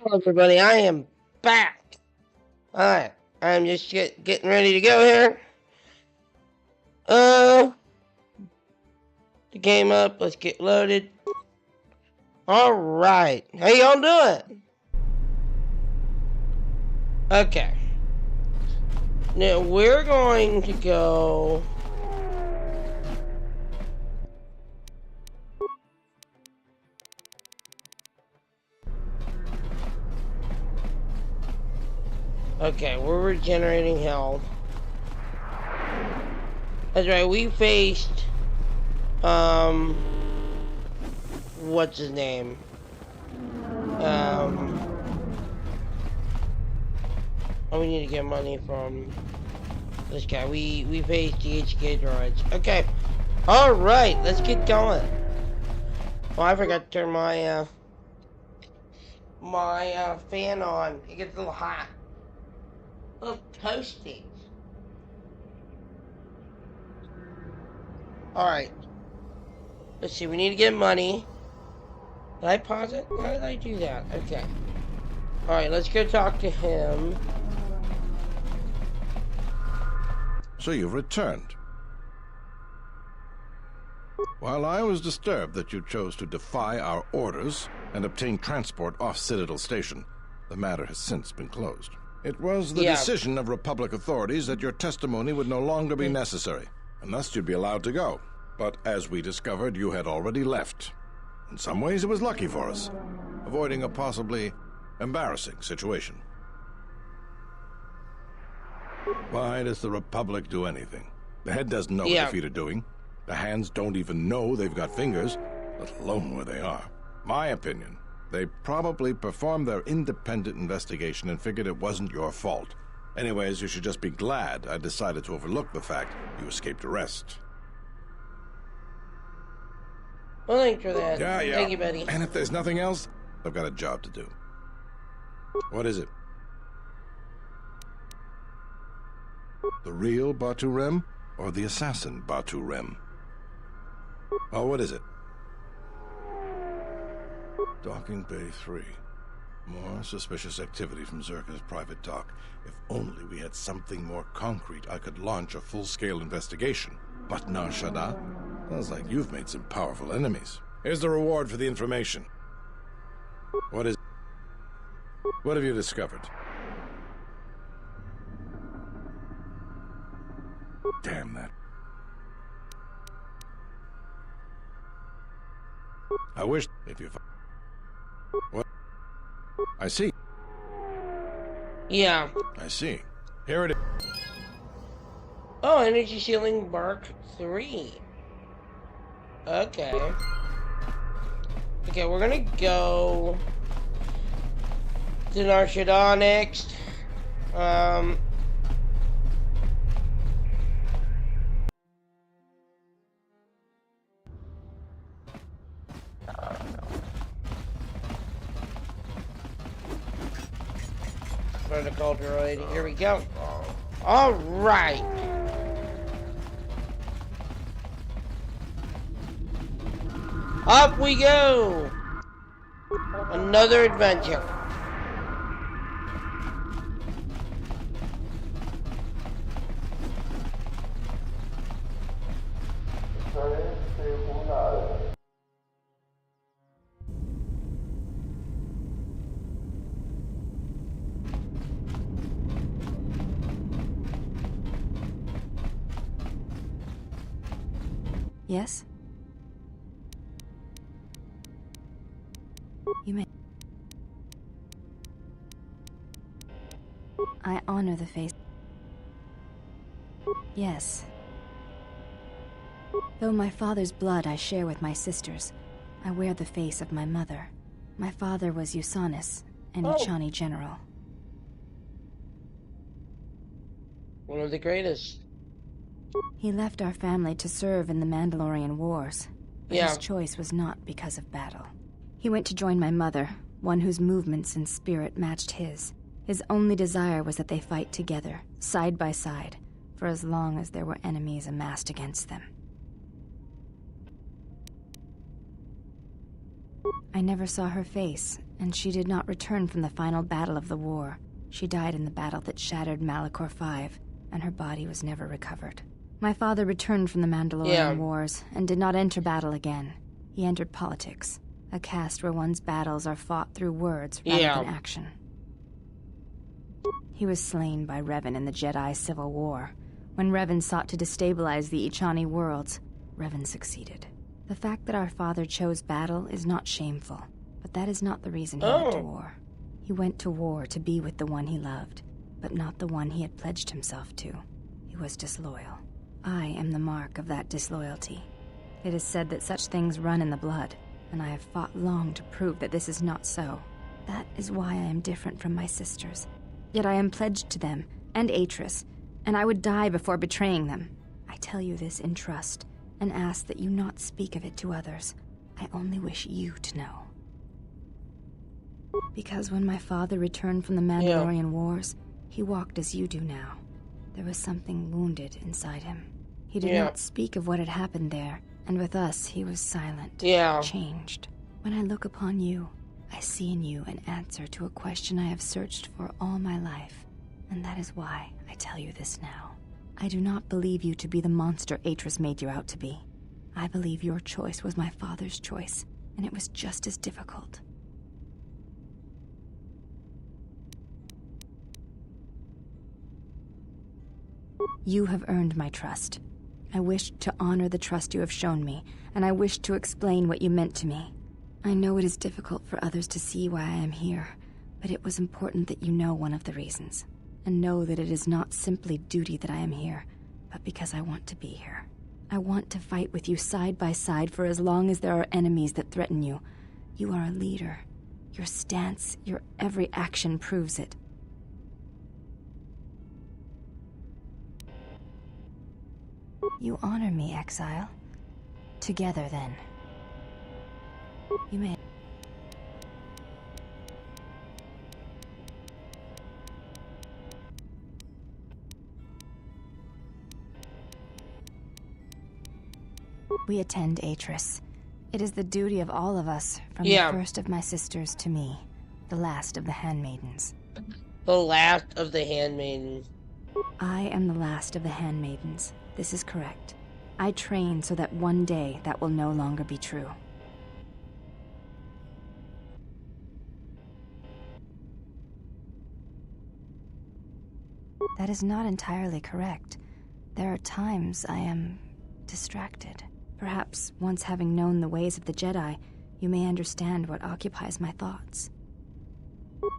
Hello, everybody. I am back. Alright, I'm just getting ready to go here. The game up. Let's get loaded. Alright, how y'all doing? Okay. Now, we're going to go... Okay, we're regenerating health. That's right, we faced... What's his name? Oh, we need to get money from this guy. We faced GHK droids. Okay. Alright, let's get going. Oh, I forgot to turn my, fan on. It gets a little hot. A little toasty. Alright. Let's see, we need to get money. Did I pause it? How did I do that? Okay. Alright, let's go talk to him. So you've returned. While I was disturbed that you chose to defy our orders and obtain transport off Citadel Station, the matter has since been closed. It was the decision of Republic authorities that your testimony would no longer be necessary, and thus you'd be allowed to go. But as we discovered, you had already left. In some ways, it was lucky for us, avoiding a possibly embarrassing situation. Why does the Republic do anything? The head doesn't know what the feet are doing. The hands don't even know they've got fingers, let alone where they are. My opinion, they probably performed their independent investigation and figured it wasn't your fault. Anyways, you should just be glad I decided to overlook the fact you escaped arrest. Well, thanks for that. Yeah. Thank you, buddy. And if there's nothing else, I've got a job to do. What is it? The real Batu Rem or the assassin Batu Rem? Oh, what is it? Docking Bay 3. More suspicious activity from Zerka's private dock. If only we had something more concrete, I could launch a full-scale investigation. But now, Shada, sounds like you've made some powerful enemies. Here's the reward for the information. What have you discovered? Damn that. I wish if you... What? I see. Yeah. I see. Here it is. Oh, energy shielding Bark 3. Okay. Okay, we're gonna go to Nar Shada next. Protocol droid, here we go. Alright. Up we go! Another adventure. Yes? You may... I honor the face. Yes. Though my father's blood I share with my sisters, I wear the face of my mother. My father was Usanis, an Ichani general. One of the greatest. He left our family to serve in the Mandalorian Wars, but his choice was not because of battle. He went to join my mother, one whose movements and spirit matched his. His only desire was that they fight together, side by side, for as long as there were enemies amassed against them. I never saw her face, And she did not return from the final battle of the war. She died in the battle that shattered Malachor 5, and her body was never recovered. My father returned from the Mandalorian Wars and did not enter battle again. He entered politics, a caste where one's battles are fought through words rather than action. He was slain by Revan in the Jedi Civil War. When Revan sought to destabilize the Ichani worlds, Revan succeeded. The fact that our father chose battle is not shameful, but that is not the reason he went to war. He went to war to be with the one he loved, but not the one he had pledged himself to. He was disloyal. I am the mark of that disloyalty. It is said that such things run in the blood, and I have fought long to prove that this is not so. That is why I am different from my sisters. Yet I am pledged to them, and Atris, and I would die before betraying them. I tell you this in trust, and ask that you not speak of it to others. I only wish you to know. Because when my father returned from the Mandalorian Wars, he walked as you do now. There was something wounded inside him. He did not speak of what had happened there, and with us he was silent, changed. When I look upon you, I see in you an answer to a question I have searched for all my life, and that is why I tell you this now. I do not believe you to be the monster Atris made you out to be. I believe your choice was my father's choice, and it was just as difficult. You have earned my trust. I wish to honor the trust you have shown me, and I wish to explain what you meant to me. I know it is difficult for others to see why I am here, but it was important that you know one of the reasons, and know that it is not simply duty that I am here, but because I want to be here. I want to fight with you side by side for as long as there are enemies that threaten you. You are a leader. Your stance, your every action proves it. You honor me, Exile. Together, then. You may... We attend Atris. It is the duty of all of us, from the first of my sisters to me, the last of the handmaidens. The last of the handmaidens. I am the last of the handmaidens. This is correct. I train so that one day that will no longer be true. That is not entirely correct. There are times I am distracted. Perhaps once having known the ways of the Jedi, you may understand what occupies my thoughts.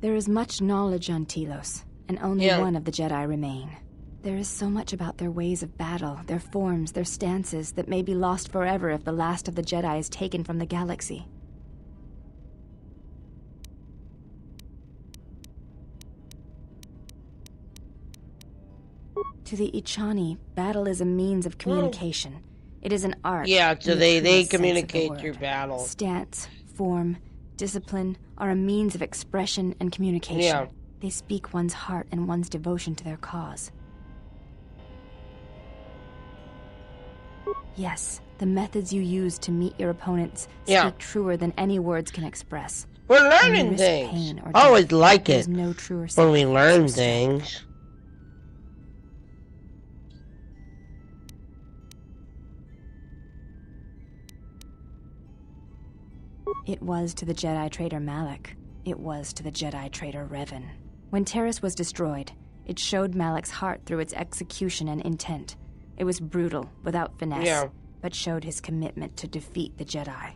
There is much knowledge on Telos, and only one of the Jedi remain. There is so much about their ways of battle, their forms, their stances, that may be lost forever if the last of the Jedi is taken from the galaxy. To the Ichani, battle is a means of communication. It is an art. Yeah, so they communicate through battle. Stance, form, discipline are a means of expression and communication. Yeah. They speak one's heart and one's devotion to their cause. Yes, the methods you use to meet your opponents speak truer than any words can express. We're learning things. I always like it when we learn things. It was to the Jedi traitor Malak. It was to the Jedi traitor Revan. When Taris was destroyed, it showed Malak's heart through its execution and intent. It was brutal, without finesse, but showed his commitment to defeat the Jedi.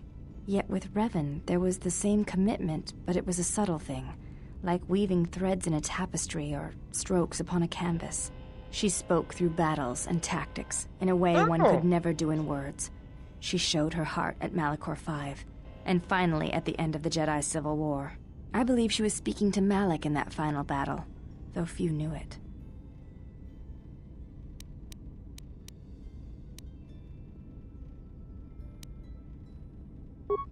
Yet with Revan, there was the same commitment, but it was a subtle thing, like weaving threads in a tapestry or strokes upon a canvas. She spoke through battles and tactics in a way one could never do in words. She showed her heart at Malachor 5, and finally at the end of the Jedi Civil War. I believe she was speaking to Malak in that final battle, though few knew it.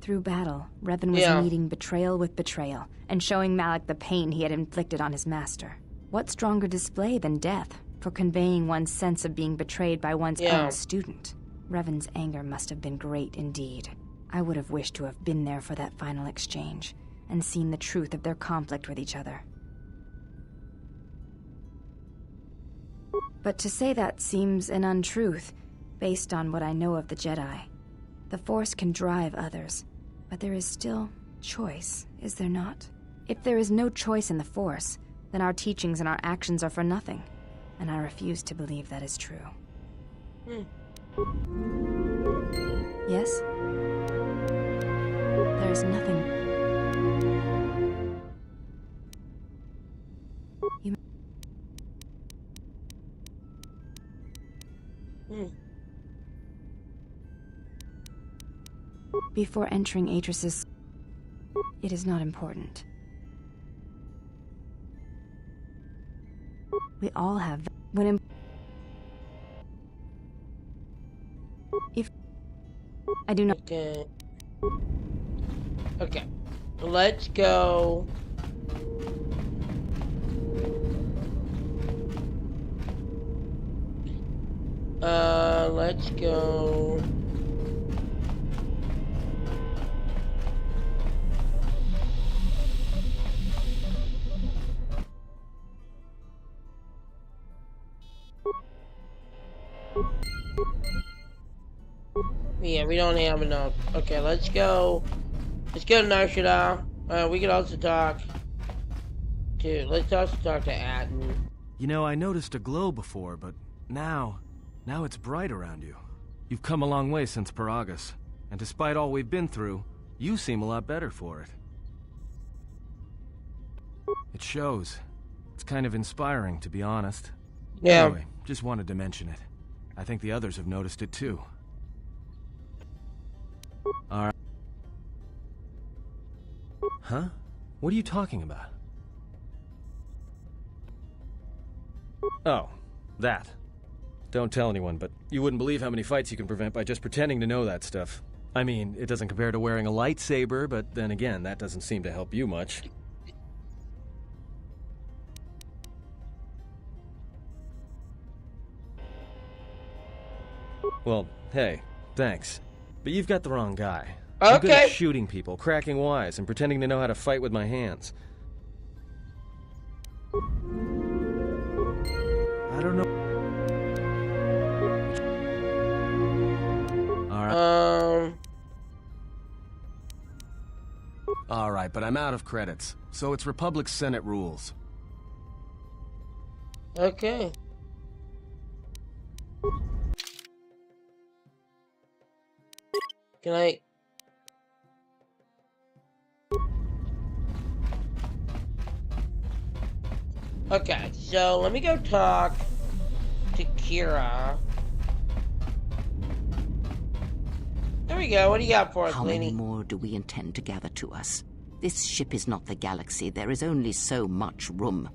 Through battle, Revan was meeting betrayal with betrayal, and showing Malak the pain he had inflicted on his master. What stronger display than death for conveying one's sense of being betrayed by one's own student? Revan's anger must have been great indeed. I would have wished to have been there for that final exchange, and seen the truth of their conflict with each other. But to say that seems an untruth, based on what I know of the Jedi. The Force can drive others, but there is still choice, is there not? If there is no choice in the Force, then our teachings and our actions are for nothing, and I refuse to believe that is true. Yes? There is nothing... Before entering Atris's... It is not important. We all have... If... I do not... Okay. Okay. Let's go... let's go... Yeah, we don't have enough. Okay, let's go. Let's go to Narshada. We could also talk to... Let's also talk to Atten. You know, I noticed a glow before, but now it's bright around you. You've come a long way since Paragus, and despite all we've been through, you seem a lot better for it. It shows. It's kind of inspiring, to be honest. Yeah. Anyway, just wanted to mention it. I think the others have noticed it too. Alright. Huh? What are you talking about? Oh, that. Don't tell anyone, but you wouldn't believe how many fights you can prevent by just pretending to know that stuff. I mean, it doesn't compare to wearing a lightsaber, but then again, that doesn't seem to help you much. Well, hey, thanks. But you've got the wrong guy. I'm good at shooting people, cracking wise, and pretending to know how to fight with my hands. I don't know. Alright, but I'm out of credits, so it's Republic Senate rules. Okay. Can I... Okay, so let me go talk to Kira. There we go. What do you got for us, lady? How many more do we intend to gather to us? This ship is not the galaxy. There is only so much room.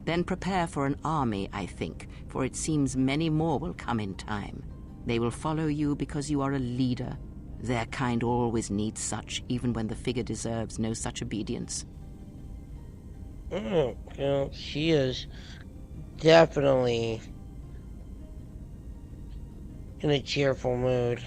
Then prepare for an army, I think, for it seems many more will come in time. They will follow you because you are a leader. Their kind always needs such, even when the figure deserves no such obedience. Oh, well, she is definitely in a cheerful mood.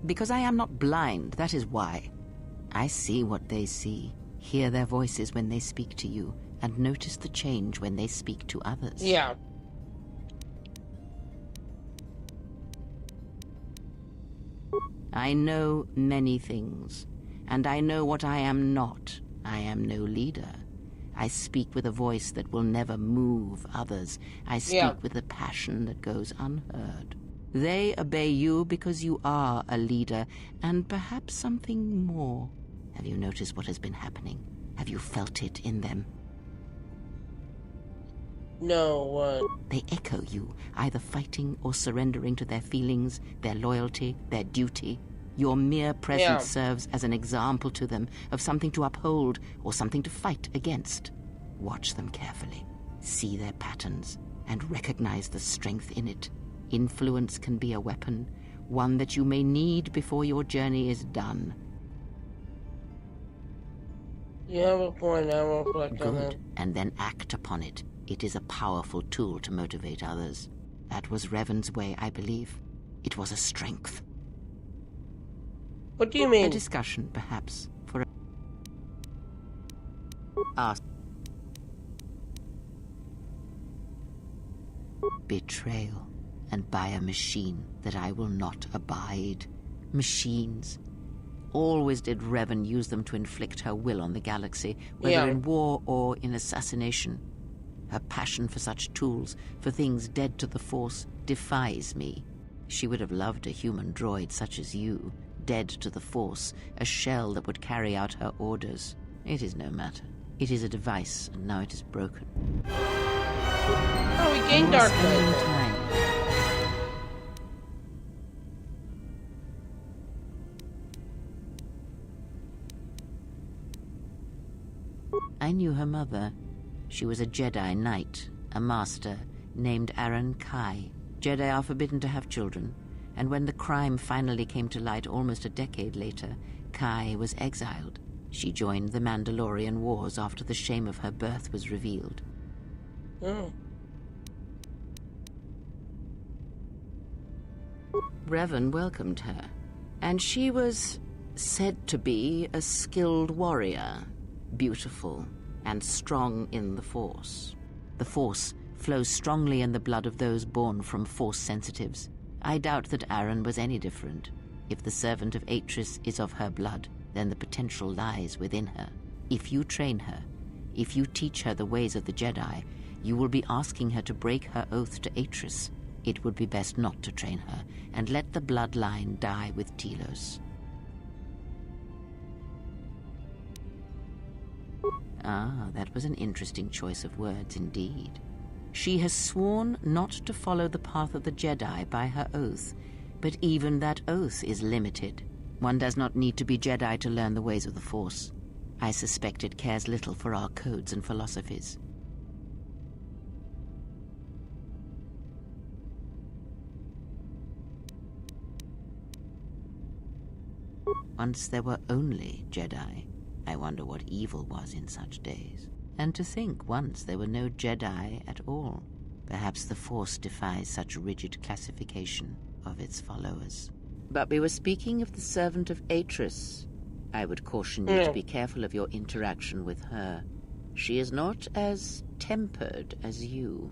Because I am not blind, that is why. I see what they see, hear their voices when they speak to you, and notice the change when they speak to others. Yeah. I know many things, and I know what I am not. I am no leader. I speak with a voice that will never move others. I speak with a passion that goes unheard. They obey you because you are a leader, and perhaps something more. Have you noticed what has been happening? Have you felt it in them? No, what? They echo you, either fighting or surrendering to their feelings, their loyalty, their duty. Your mere presence serves as an example to them of something to uphold or something to fight against. Watch them carefully, see their patterns, and recognize the strength in it. Influence can be a weapon, one that you may need before your journey is done. You have a point, I will reflect on that. Good, and then act upon it. It is a powerful tool to motivate others. That was Revan's way, I believe. It was a strength. What do you mean? A discussion, perhaps, for us. Betrayal, and by a machine that I will not abide. Machines. Always did Revan use them to inflict her will on the galaxy, whether in war or in assassination. Her passion for such tools, for things dead to the Force, defies me. She would have loved a human droid such as you, dead to the Force, a shell that would carry out her orders. It is no matter. It is a device, and now it is broken. Oh, we gained dark time. I knew her mother. She was a Jedi Knight, a master, named Aaron Kai. Jedi are forbidden to have children, and when the crime finally came to light almost a decade later, Kai was exiled. She joined the Mandalorian Wars after the shame of her birth was revealed. Oh. Revan welcomed her, and she was said to be a skilled warrior, beautiful and strong in the Force. The Force flows strongly in the blood of those born from Force sensitives. I doubt that Aaron was any different. If the servant of Atris is of her blood, then the potential lies within her. If you train her, if you teach her the ways of the Jedi, you will be asking her to break her oath to Atris. It would be best not to train her, and let the bloodline die with Telos. Ah, that was an interesting choice of words indeed. She has sworn not to follow the path of the Jedi by her oath, but even that oath is limited. One does not need to be Jedi to learn the ways of the Force. I suspect it cares little for our codes and philosophies. Once there were only Jedi. I wonder what evil was in such days. And to think once there were no Jedi at all. Perhaps the Force defies such rigid classification of its followers. But we were speaking of the servant of Atris. I would caution you to be careful of your interaction with her. She is not as tempered as you.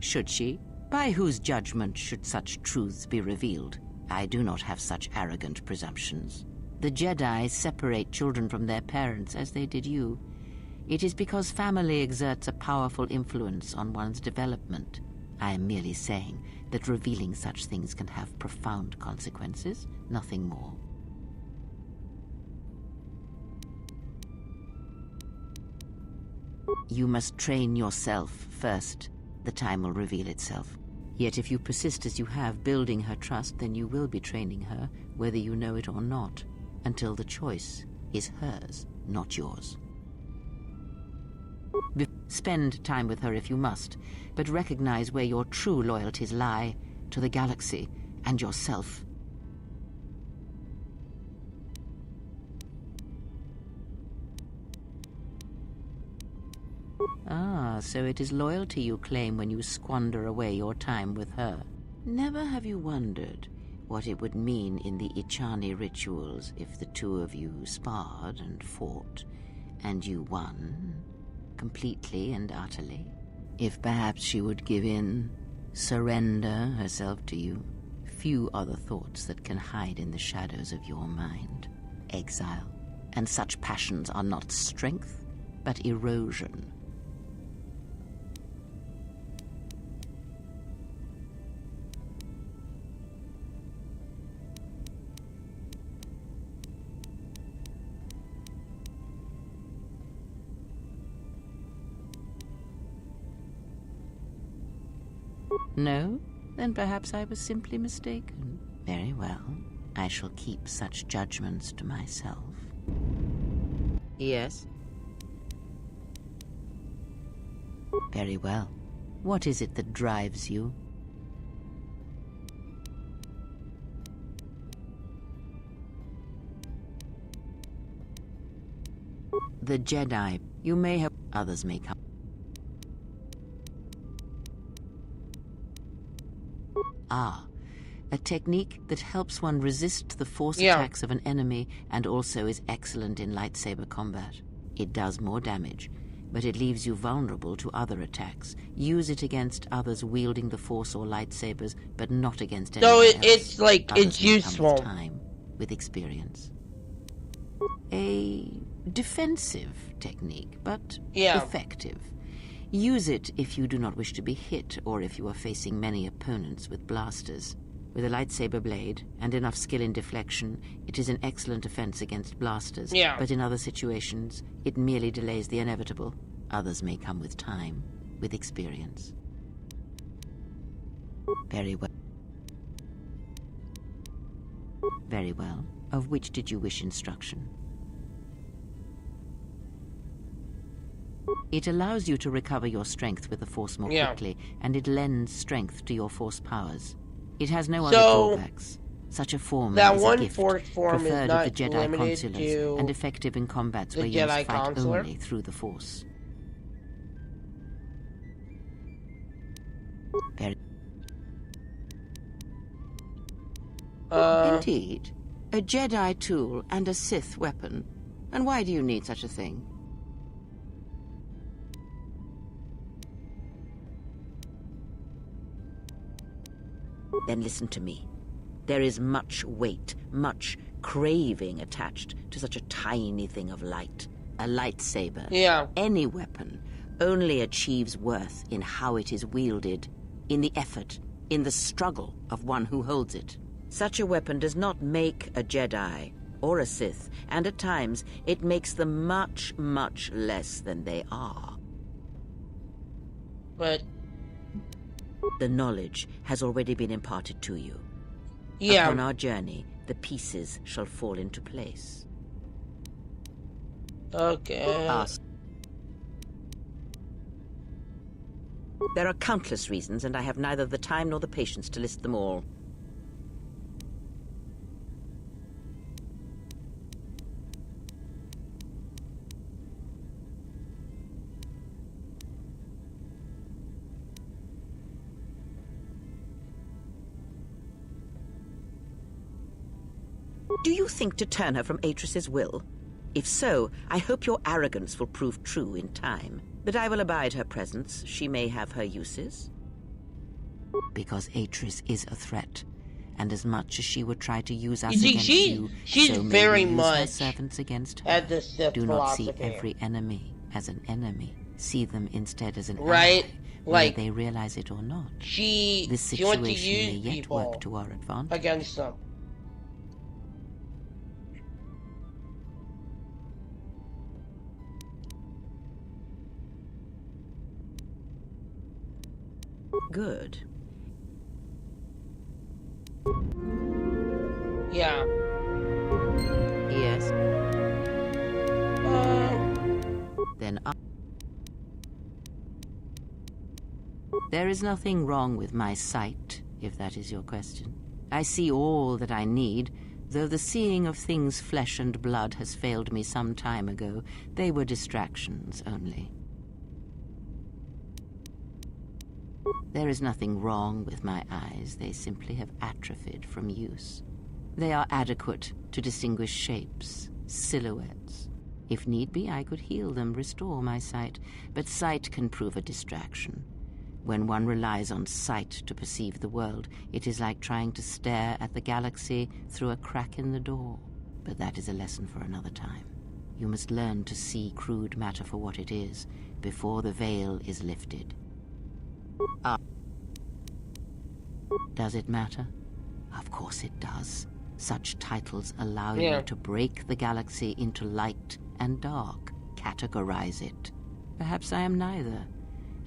Should she? By whose judgment should such truths be revealed? I do not have such arrogant presumptions. The Jedi separate children from their parents as they did you. It is because family exerts a powerful influence on one's development. I am merely saying that revealing such things can have profound consequences, nothing more. You must train yourself first. The time will reveal itself. Yet if you persist as you have, building her trust, then you will be training her, whether you know it or not, until the choice is hers, not yours. Spend time with her if you must, but recognize where your true loyalties lie, to the galaxy and yourself. Ah, so it is loyalty you claim when you squander away your time with her. Never have you wondered what it would mean in the Ichani rituals if the two of you sparred and fought, and you won, completely and utterly? If perhaps she would give in, surrender herself to you? Few are the thoughts that can hide in the shadows of your mind. Exile, and such passions are not strength, but erosion. No? Then perhaps I was simply mistaken. Very well. I shall keep such judgments to myself. Yes? Very well. What is it that drives you? The Jedi. You may have... Others may come. Ah. A technique that helps one resist the force attacks of an enemy and also is excellent in lightsaber combat. It does more damage, but it leaves you vulnerable to other attacks. Use it against others wielding the force or lightsabers, but not against anyone else. It's like, Others it's may useful. come with time, with experience. A defensive technique, but effective. Use it if you do not wish to be hit or if you are facing many opponents with blasters. With a lightsaber blade and enough skill in deflection, it is an excellent defense against blasters. But in other situations, it merely delays the inevitable. Others may come with time, with experience. Very well. Very well. Of which did you wish instruction? It allows you to recover your strength with the Force more quickly, and it lends strength to your Force powers. It has no other drawbacks. Such a form is a gift, preferred of the Jedi Consulars, and effective in combats where you must fight only through the Force. Indeed. A Jedi tool and a Sith weapon. And why do you need such a thing? Then listen to me. There is much weight, much craving attached to such a tiny thing of light. A lightsaber. Any weapon only achieves worth in how it is wielded, in the effort, in the struggle of one who holds it. Such a weapon does not make a Jedi or a Sith, and at times it makes them much, much less than they are. But the knowledge has already been imparted to you. Upon our journey, the pieces shall fall into place. Okay. There are countless reasons, and I have neither the time nor the patience to list them all. Do you think to turn her from Atris's will? If so, I hope your arrogance will prove true in time. But I will abide her presence. She may have her uses. Because Atris is a threat, and as much as she would try to use us against you, she's so very use much her servants against her. at the Sith Do not see philosophy. every enemy as an enemy. See them instead as an Right? ally, Like, whether they realize it or not. She This wants to situation may use yet people work to our advantage. against them. Good. Yeah. Yes. Then there is nothing wrong with my sight, if that is your question. I see all that I need, though the seeing of things flesh and blood has failed me some time ago. They were distractions only. There is nothing wrong with my eyes. They simply have atrophied from use. They are adequate to distinguish shapes, silhouettes. If need be, I could heal them, restore my sight. But sight can prove a distraction. When one relies on sight to perceive the world, it is like trying to stare at the galaxy through a crack in the door. But that is a lesson for another time. You must learn to see crude matter for what it is, before the veil is lifted. Does it matter? Of course it does. Such titles allow you to break the galaxy into light and dark, categorize it. Perhaps I am neither,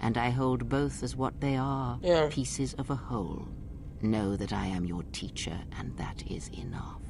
and I hold both as what they are, pieces of a whole. Know that I am your teacher, and that is enough.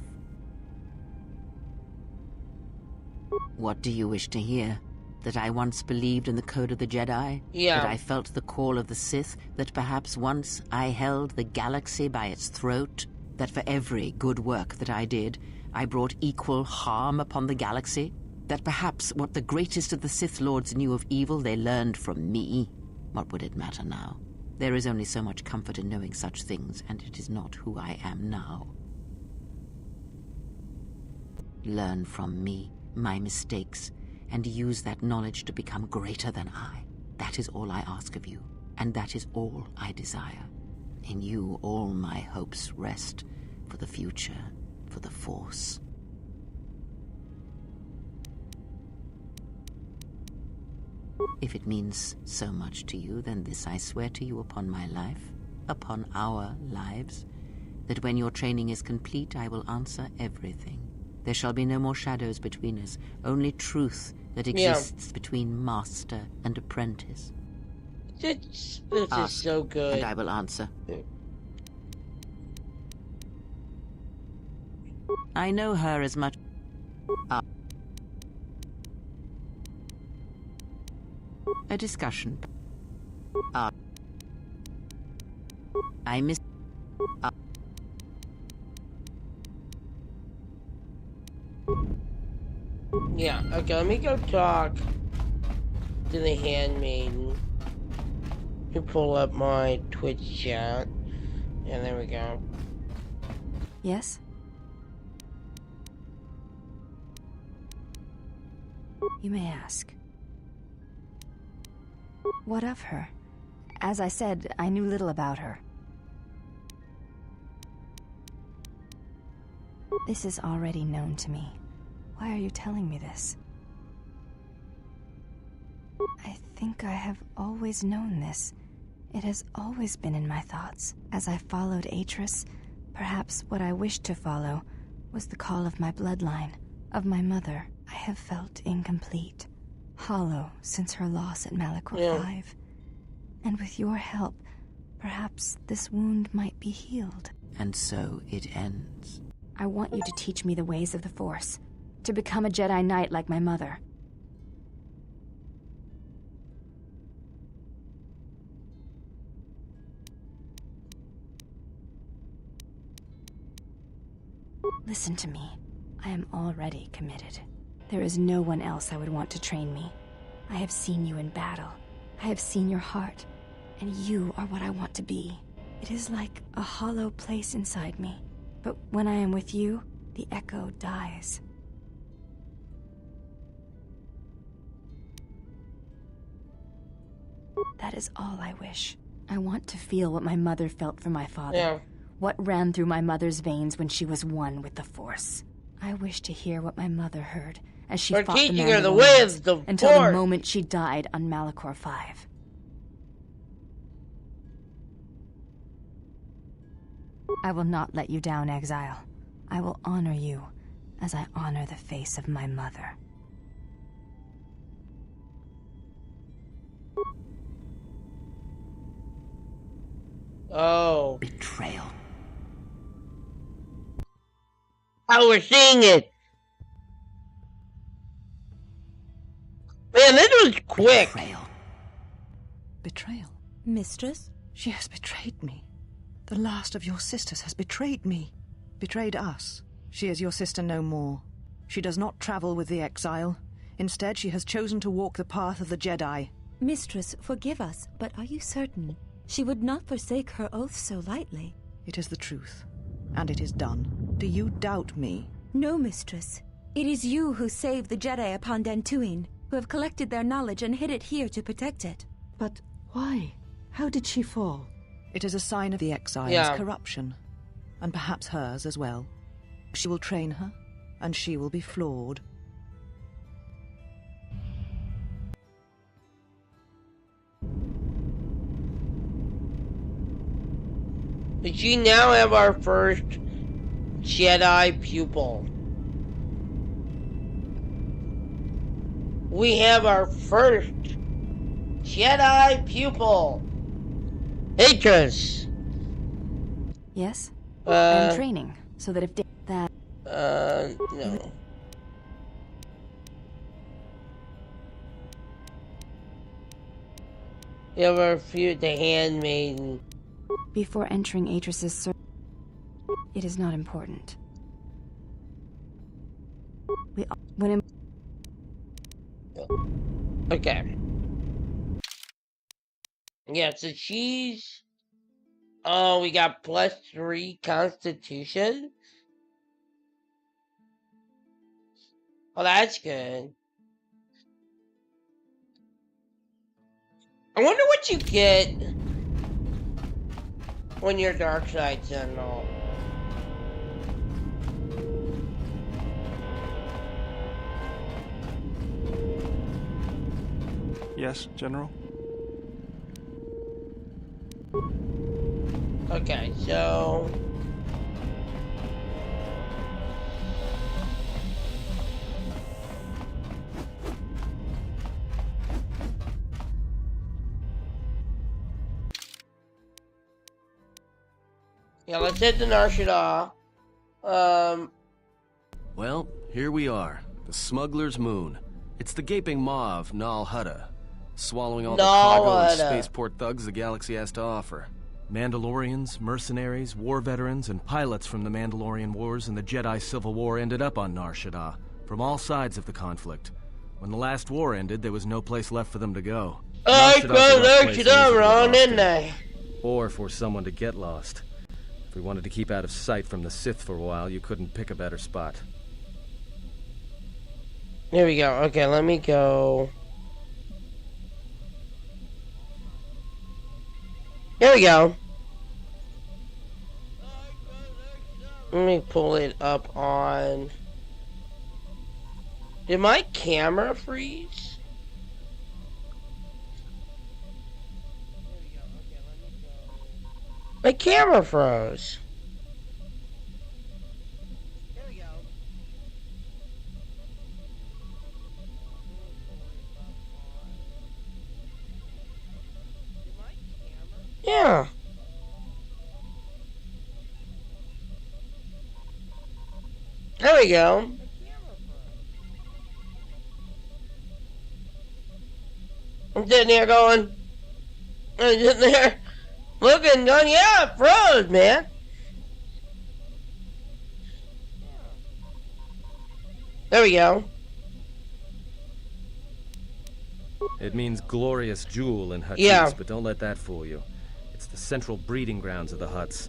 What do you wish to hear? That I once believed in the code of the Jedi? Yeah. That I felt the call of the Sith? That perhaps once I held the galaxy by its throat? That for every good work that I did, I brought equal harm upon the galaxy? That perhaps what the greatest of the Sith Lords knew of evil they learned from me? What would it matter now? There is only so much comfort in knowing such things, and it is not who I am now. Learn from me, my mistakes, and use that knowledge to become greater than I. That is all I ask of you, and that is all I desire. In you all my hopes rest, for the future, for the Force. If it means so much to you, then this I swear to you upon my life, upon our lives, that when your training is complete, I will answer everything. There shall be no more shadows between us, only truth that exists between master and apprentice. This is so good. And I will answer. I know her as much... A discussion. I miss... Yeah, okay, let me go talk to the handmaiden. Let me pull up my Twitch chat. And there we go. Yes? You may ask. What of her? As I said, I knew little about her. This is already known to me. Why are you telling me this? I think I have always known this. It has always been in my thoughts. As I followed Atris, perhaps what I wished to follow was the call of my bloodline, of my mother. I have felt incomplete, hollow since her loss at Malachor 5. And with your help, perhaps this wound might be healed. And so it ends. I want you to teach me the ways of the Force, to become a Jedi Knight like my mother. Listen to me. I am already committed. There is no one else I would want to train me. I have seen you in battle. I have seen your heart, and you are what I want to be. It is like a hollow place inside me, but when I am with you, the echo dies. That is all I wish. I want to feel what my mother felt for my father. What ran through my mother's veins when she was one with the Force. I wish to hear what my mother heard as she fought the Mandalorians until the moment she died on Malachor 5. I will not let you down, Exile. I will honor you as I honor the face of my mother. Oh. Betrayal. Oh, we're seeing it! Man, this was quick! Betrayal. Betrayal? Mistress? She has betrayed me. The last of your sisters has betrayed me. Betrayed us. She is your sister no more. She does not travel with the Exile. Instead, she has chosen to walk the path of the Jedi. Mistress, forgive us, but are you certain? She would not forsake her oath so lightly. It is the truth, and it is done. Do you doubt me? No, mistress. It is you who saved the Jedi upon Dantooine, who have collected their knowledge and hid it here to protect it. But why? How did she fall? It is a sign of the Exile's corruption, and perhaps hers as well. She will train her, and she will be flawed. But you now have our first Jedi pupil. We have our first Jedi pupil. Atris. Yes? I'm training, so that if that... no. You ever refute the handmaiden? Before entering Atris's service, it is not important. Okay. Yeah, so she's... Oh, we got +3 Constitution? Oh, that's good. I wonder what you get when you're dark side sentinel. Yes, General? Okay, so... Yeah, let's hit the Nar Shada. Well, here we are. The Smuggler's Moon. It's the gaping maw of Nal Hutta, swallowing all the cargo and spaceport thugs the galaxy has to offer. Mandalorians, mercenaries, war veterans, and pilots from the Mandalorian Wars and the Jedi Civil War ended up on Nar Shada, from all sides of the conflict. When the last war ended, there was no place left for them to go. I found Nar Shada wrong, didn't I? Or for someone to get lost. If we wanted to keep out of sight from the Sith for a while, you couldn't pick a better spot. There we go. Okay, let me go. There we go. Let me pull it up on... Did my camera freeze? My camera froze. There we go. Yeah. There we go. I'm sitting there going, I'm sitting there looking, going, yeah, it froze, man. There we go. It means glorious jewel in Huttese, yeah. But don't let that fool you. It's the central breeding grounds of the Hutts.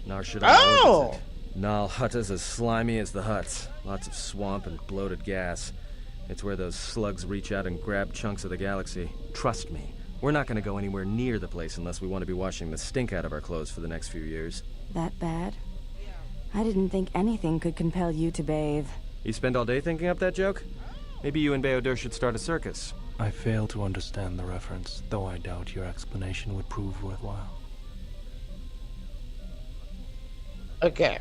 Nar Shada orbits it. Nal Hutta's as slimy as the Hutts. Lots of swamp and bloated gas. It's where those slugs reach out and grab chunks of the galaxy. Trust me, we're not going to go anywhere near the place unless we want to be washing the stink out of our clothes for the next few years. That bad? I didn't think anything could compel you to bathe. You spend all day thinking up that joke? Maybe you and Beodur should start a circus. I fail to understand the reference, though I doubt your explanation would prove worthwhile. Okay.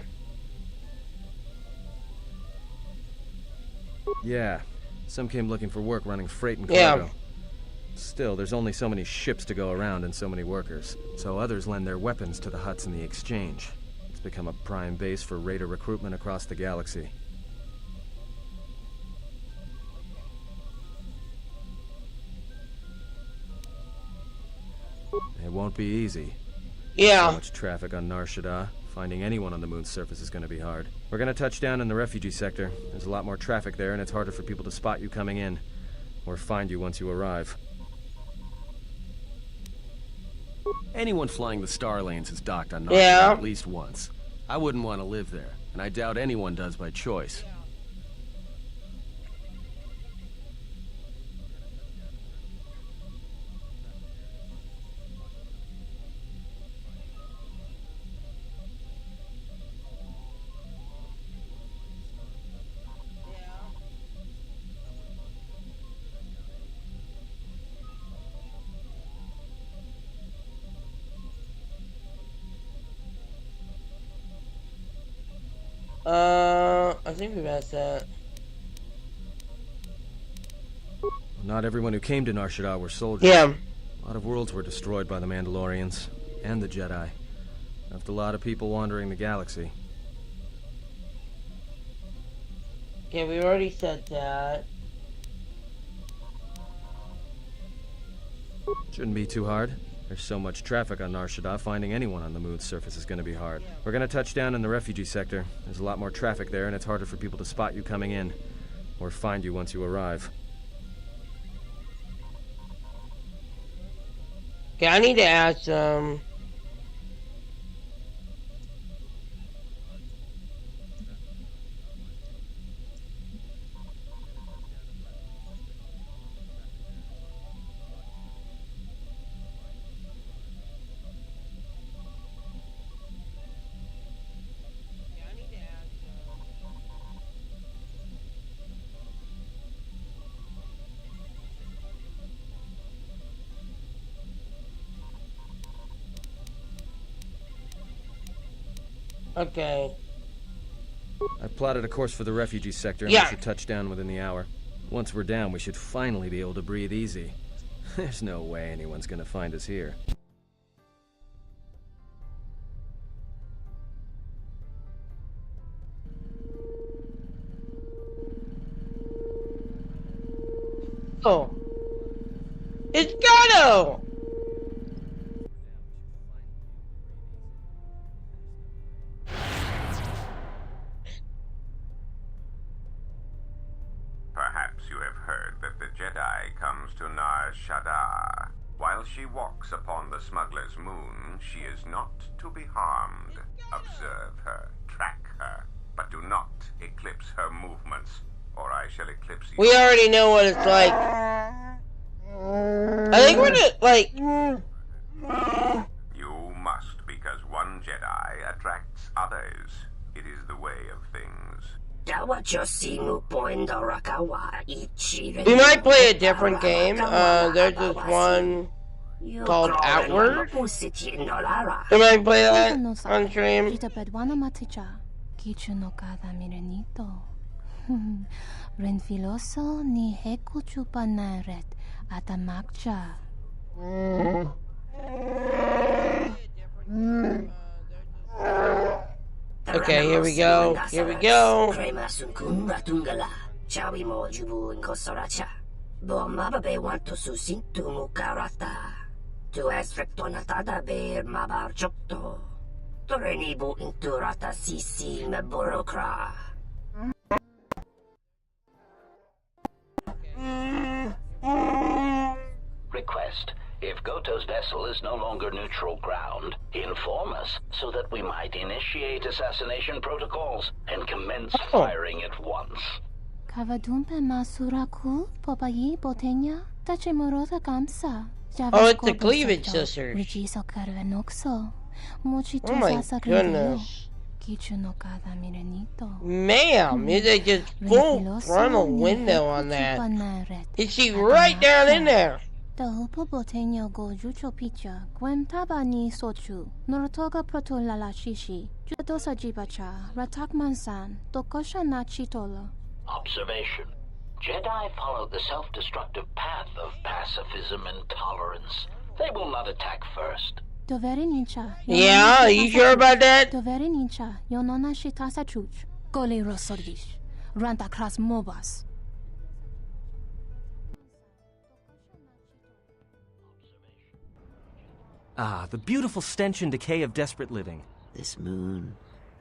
Yeah. Some came looking for work running freight and cargo. Still, there's only so many ships to go around and so many workers. So others lend their weapons to the Hutts in the exchange. It's become a prime base for raider recruitment across the galaxy. It won't be easy. Yeah. So much traffic on Nar Shada. Finding anyone on the moon's surface is going to be hard. We're going to touch down in the refugee sector. There's a lot more traffic there, and it's harder for people to spot you coming in. Or find you once you arrive. Anyone flying the Star Lanes has docked on Nar Shada at least once. I wouldn't want to live there, and I doubt anyone does by choice. I think we've asked that. Not everyone who came to Nar Shada were soldiers. Yeah. A lot of worlds were destroyed by the Mandalorians and the Jedi. Left a lot of people wandering the galaxy. Yeah, we already said that. Shouldn't be too hard. There's so much traffic on Nar Shada, finding anyone on the moon's surface is going to be hard. We're going to touch down in the refugee sector. There's a lot more traffic there, and it's harder for people to spot you coming in, or find you once you arrive. Okay, I need to ask okay. I've plotted a course for the refugee sector, and we should touch down within the hour. Once we're down, we should finally be able to breathe easy. There's no way anyone's gonna find us here. Oh. It's Gato! Perhaps you have heard that the Jedi comes to Nar Shada. While she walks upon the smuggler's moon, she is not to be harmed. Observe her, track her, but do not eclipse her movements, or I shall eclipse you. We already know what it's like. I think we're just, like... You must, because one Jedi attracts others. It is the way of things. We might play a different game. There's this one called Outward. We might play that on stream. Renfiloso ni heku chupanaret atamakcha. Okay, here we go. Here we go. Request. If Goto's vessel is no longer neutral ground, inform us so that we might initiate assassination protocols and commence firing at once. Kavadumpe masuraku popayi botenya tachimurota kamsa. Oh, it's the Cleavage Sisters. Oh my goodness. Ma'am, they just full frontal window on that. You see right down in there. Tahupo boteño go jucho picha, gwem tabani sochu, norotoga proto lalashishi, judosa jibacha, ratak mansan, tokosha na chitola. Observation. Jedi follow the self-destructive path of pacifism and tolerance. They will not attack first. Doveri nincha. Yeah, are you sure about that? Doveri nincha, yonona shitasa chuch. Gole rosodish. Ranta kras mobas. Ah, the beautiful stench and decay of desperate living. This moon,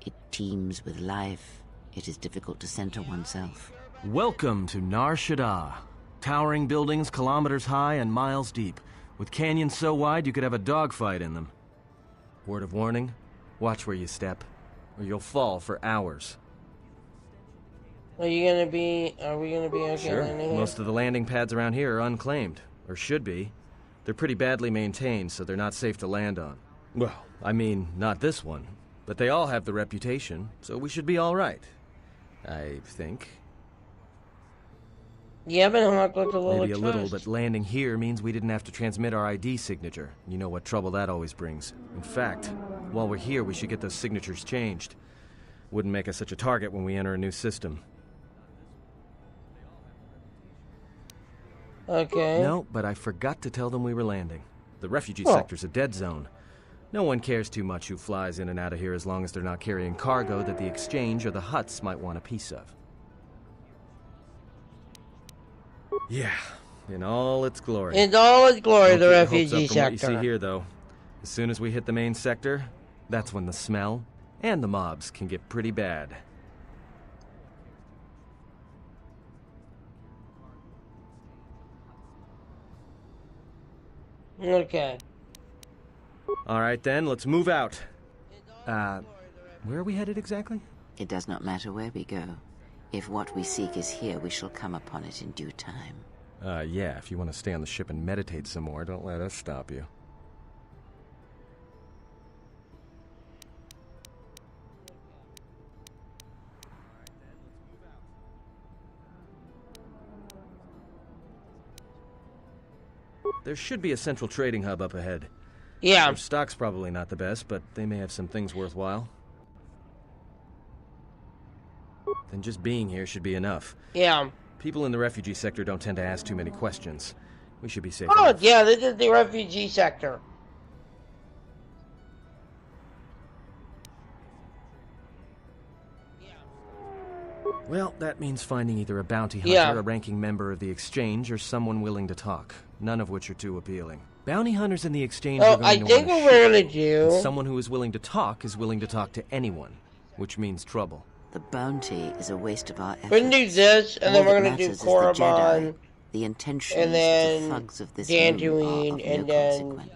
it teems with life. It is difficult to center oneself. Welcome to Nar Shada. Towering buildings kilometers high and miles deep, with canyons so wide you could have a dogfight in them. Word of warning, watch where you step, or you'll fall for hours. Are we gonna be okay? Sure, most of the landing pads around here are unclaimed, or should be. They're pretty badly maintained, so they're not safe to land on. Well, I mean, not this one. But they all have the reputation, so we should be all right. I think. Yeah, but Hawk looked a little Maybe a little, but landing here means we didn't have to transmit our ID signature. You know what trouble that always brings. In fact, while we're here, we should get those signatures changed. Wouldn't make us such a target when we enter a new system. Okay. No, but I forgot to tell them we were landing. The refugee sector's a dead zone. No one cares too much who flies in and out of here as long as they're not carrying cargo that the Exchange or the Hutts might want a piece of. Yeah, in all its glory. In all its glory, the Don't keep your refugee hopes up from what you sector. see here, though. As soon as we hit the main sector, that's when the smell and the mobs can get pretty bad. Okay. Alright then, let's move out. Where are we headed exactly? It does not matter where we go. If what we seek is here, we shall come upon it in due time. Yeah, if you want to stay on the ship and meditate some more, don't let us stop you. There should be a central trading hub up ahead. Yeah. Their stock's probably not the best, but they may have some things worthwhile. Then just being here should be enough. Yeah. People in the refugee sector don't tend to ask too many questions. We should be safe. Oh, yeah, this is the refugee sector. Well, that means finding either a bounty hunter, a ranking member of the Exchange, or someone willing to talk. None of which are too appealing. Bounty hunters in the Exchange are going to think what we're gonna do. And someone who is willing to talk to anyone, which means trouble. The bounty is a waste of our efforts. We're gonna do this, and then we're gonna do Korriban, the intentions and then of the thugs of this Dantooine, and then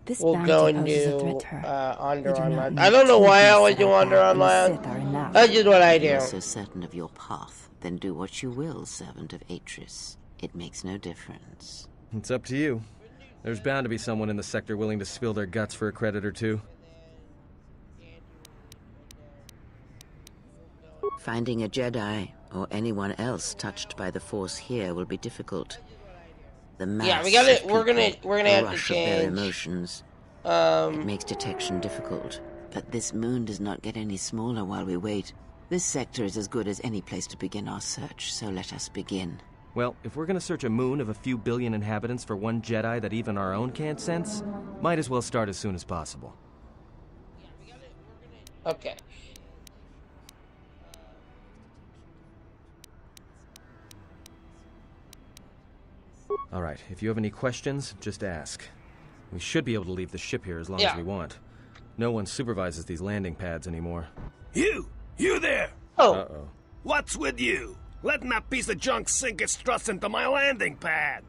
This we'll bounty go and poses a do threat to her. Under We do on not Land. need I don't know two why I beasts always that do are Under bad on and Land. Sith are enough. That's just what I If you do. are so certain of your path, then do what you will, servant of Atris. It makes no difference. It's up to you. There's bound to be someone in the sector willing to spill their guts for a credit or two. Finding a Jedi, or anyone else touched by the Force here, will be difficult. The mass we gotta. of We're gonna people, have the to rush of their change. emotions. It makes detection difficult. But this moon does not get any smaller while we wait. This sector is as good as any place to begin our search, so let us begin. Well, if we're gonna search a moon of a few billion inhabitants for one Jedi that even our own can't sense, might as well start as soon as possible. Okay. Alright, if you have any questions, just ask. We should be able to leave the ship here as long as we want. No one supervises these landing pads anymore. You there! Oh. Uh-oh. What's with you? Letting that piece of junk sink its struts into my landing pad!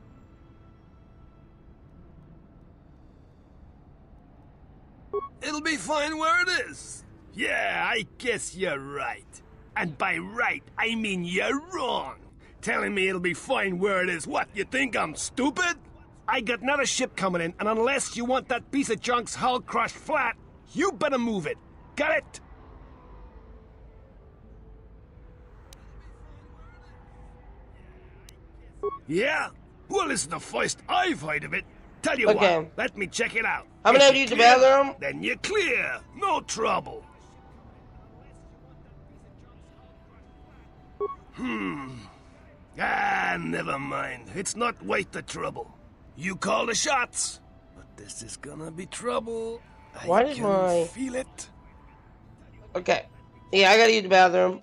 It'll be fine where it is. Yeah, I guess you're right. And by right, I mean you're wrong. Telling me it'll be fine where it is. What, you think I'm stupid? I got another ship coming in, and unless you want that piece of junk's hull crushed flat, you better move it. Got it? Yeah? Well, this is the first I've heard of it. Tell you what, let me check it out. I'm gonna have to use the bathroom. Then you're clear. No trouble. Never mind. It's not worth the trouble. You call the shots. But this is gonna be trouble. Why I did can feel it. Okay. Yeah, I gotta use the bathroom.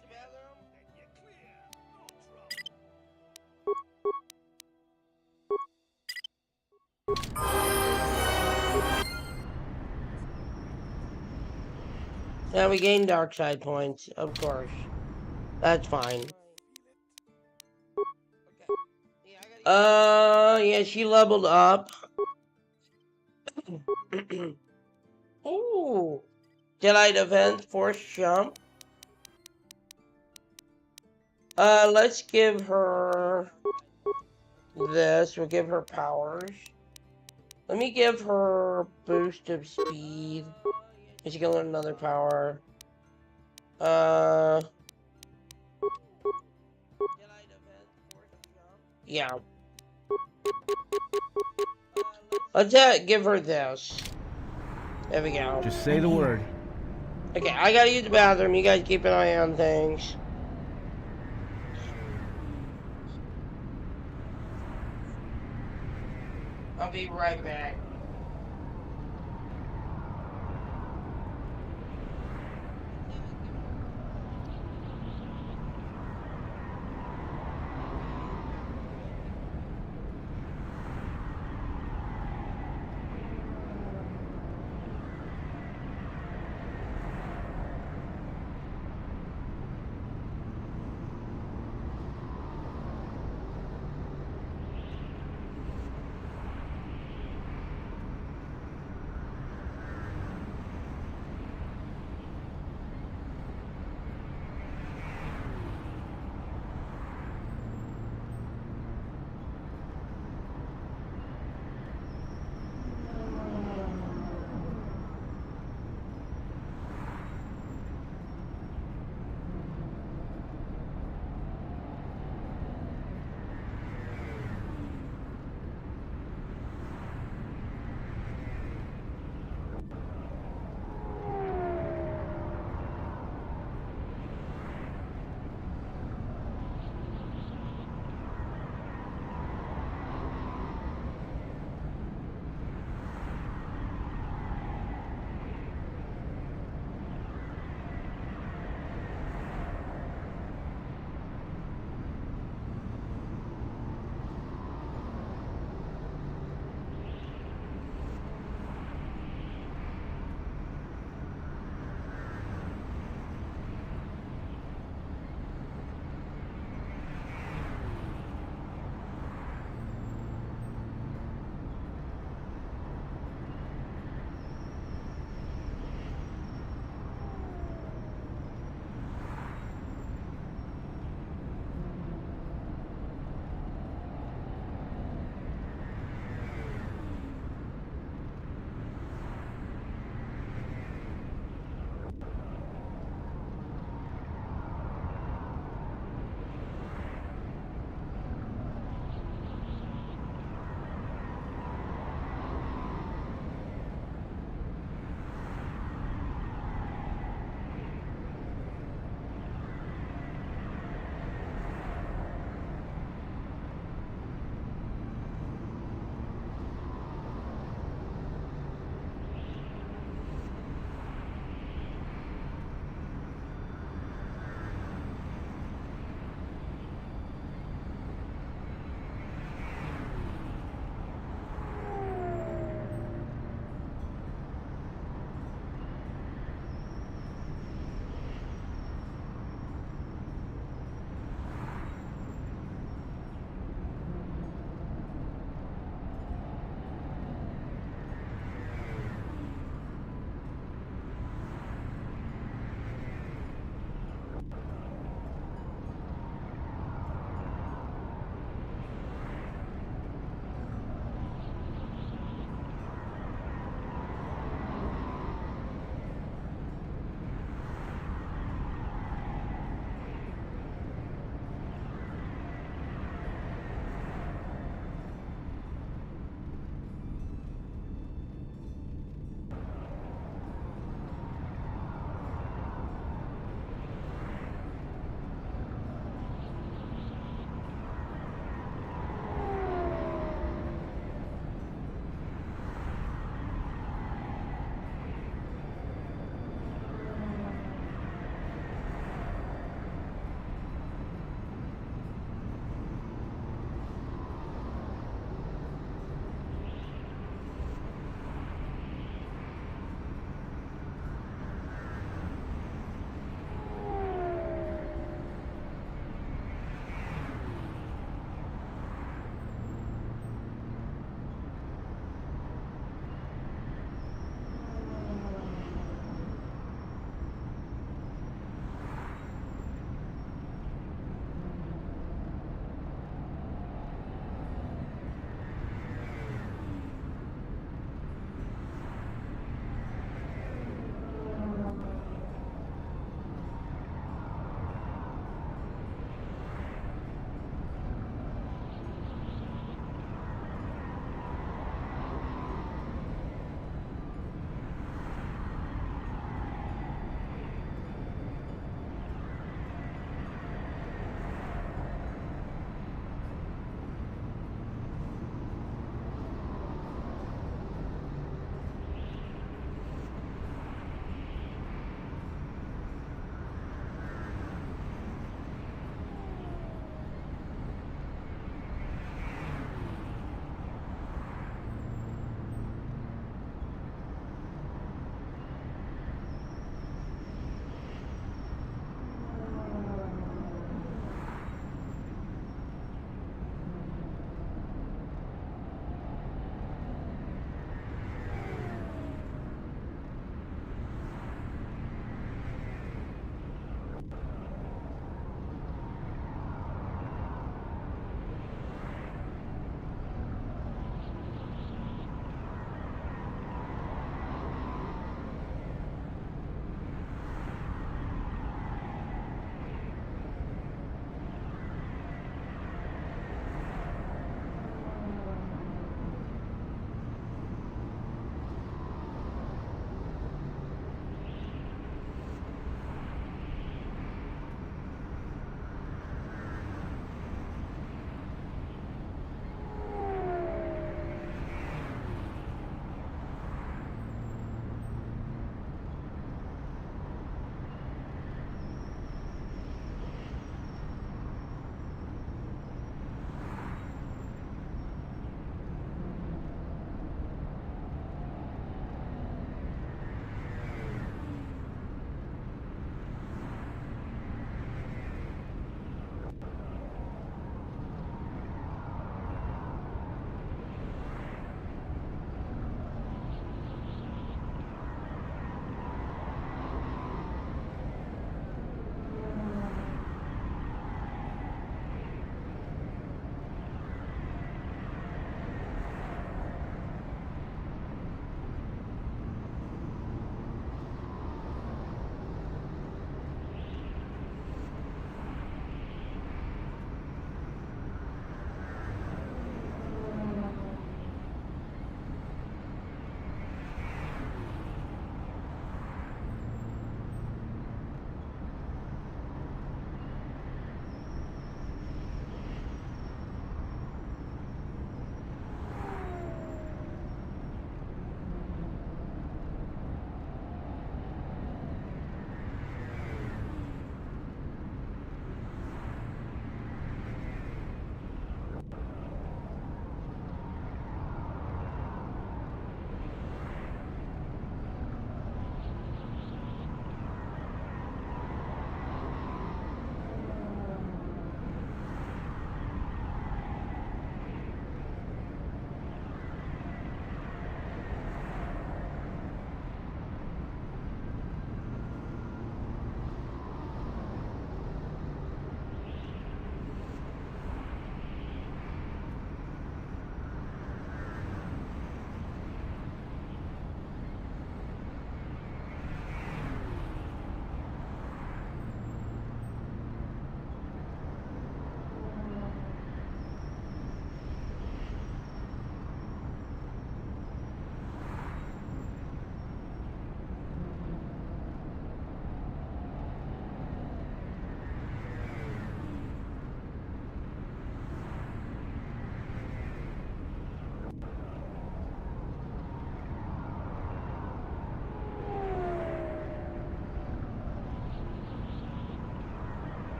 Now we gain dark side points, of course. That's fine. Yeah, she leveled up. Ooh. Jedi defense, force jump. Let's give her this. We'll give her powers. Let me give her boost of speed. And she can learn another power. Yeah. Let's give her this. There we go. Just say the word. Okay, I gotta use the bathroom. You guys keep an eye on things. I'll be right back.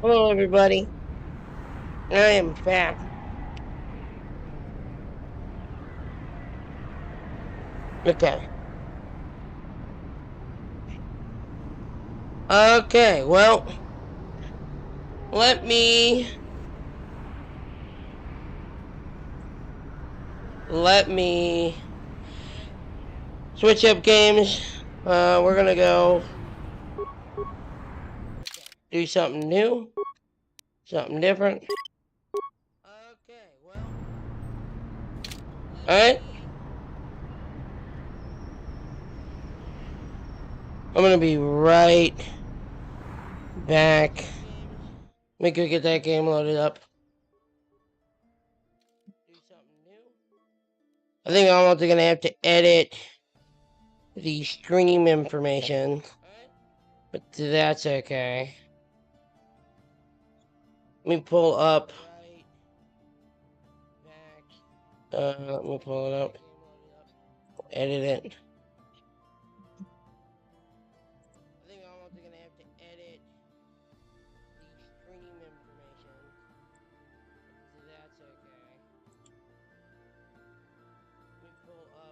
Hello, everybody. I am back. Okay. Okay, well, let me switch up games. We're gonna go do something new, something different. Okay, well, alright. I'm gonna be right back. Let me go get that game loaded up. Do something new. I think I'm also gonna have to edit the stream information, but that's okay. Let me pull up. Let me pull it up. Edit it. I think I'm also gonna have to edit the stream information, but that's okay. Let me pull up.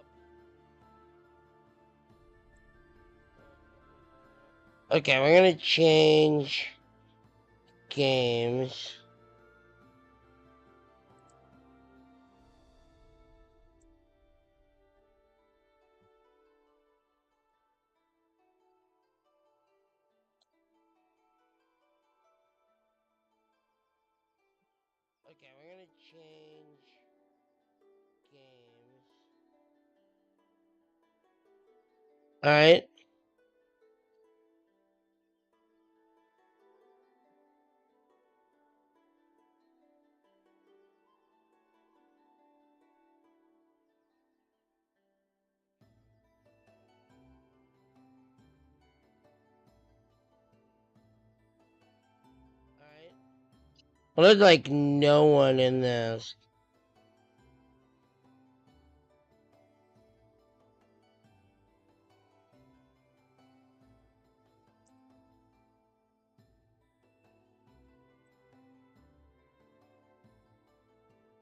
Okay, we're gonna change games. Okay, we're gonna change games. Alright. Well, there's like no one in this.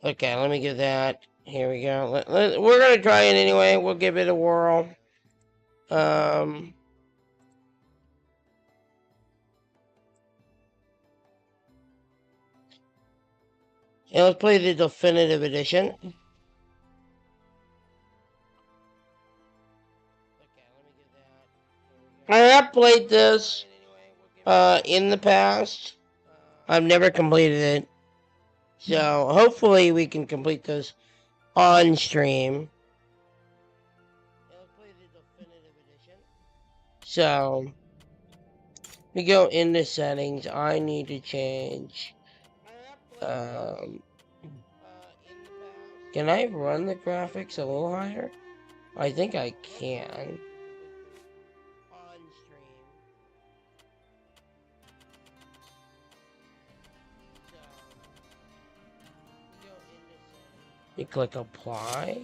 Okay, let me get that. Here we go. We're gonna try it anyway. We'll give it a whirl. Yeah, let's play the definitive edition. I have played this in the past. I've never completed it. So hopefully we can complete this on stream. So we go into settings. I need to change. Can I run the graphics a little higher? I think I can. You click apply.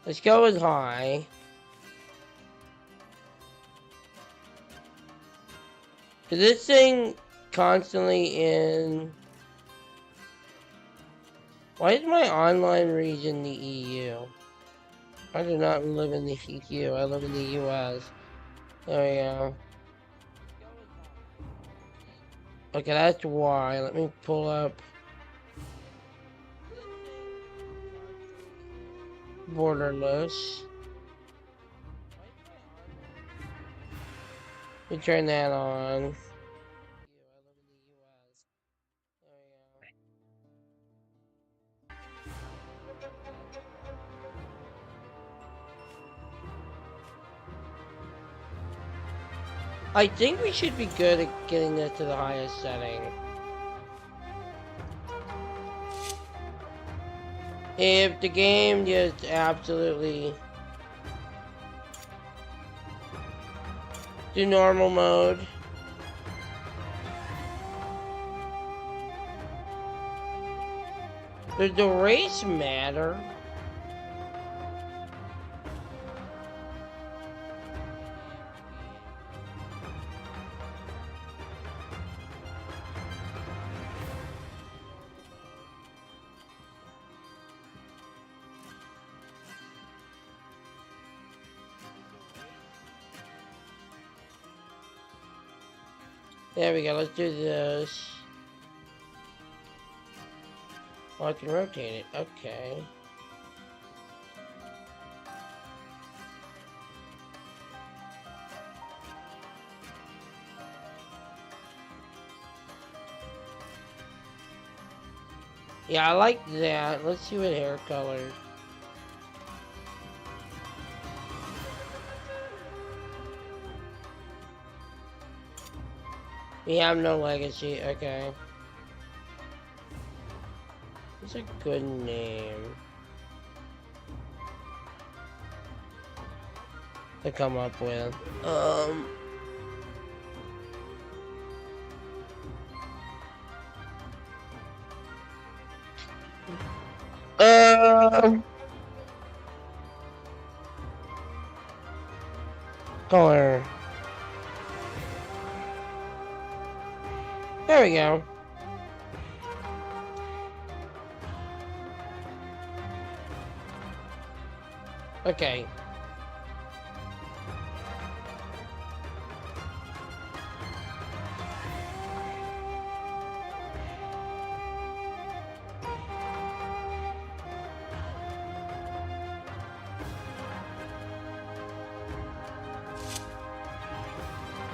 Let's go with high. Is this thing constantly in... Why is my online region the EU? I do not live in the EU. I live in the US. There we go. Okay, that's why. Let me pull up borderless. Let me turn that on. I think we should be good at getting this to the highest setting. If the game just absolutely do normal mode. Does the race matter? There we go. Let's do this. Oh, I can rotate it. Okay. Yeah, I like that. Let's see what hair color. We have no legacy. Okay. It's a good name to come up with. Color. There we go. Okay.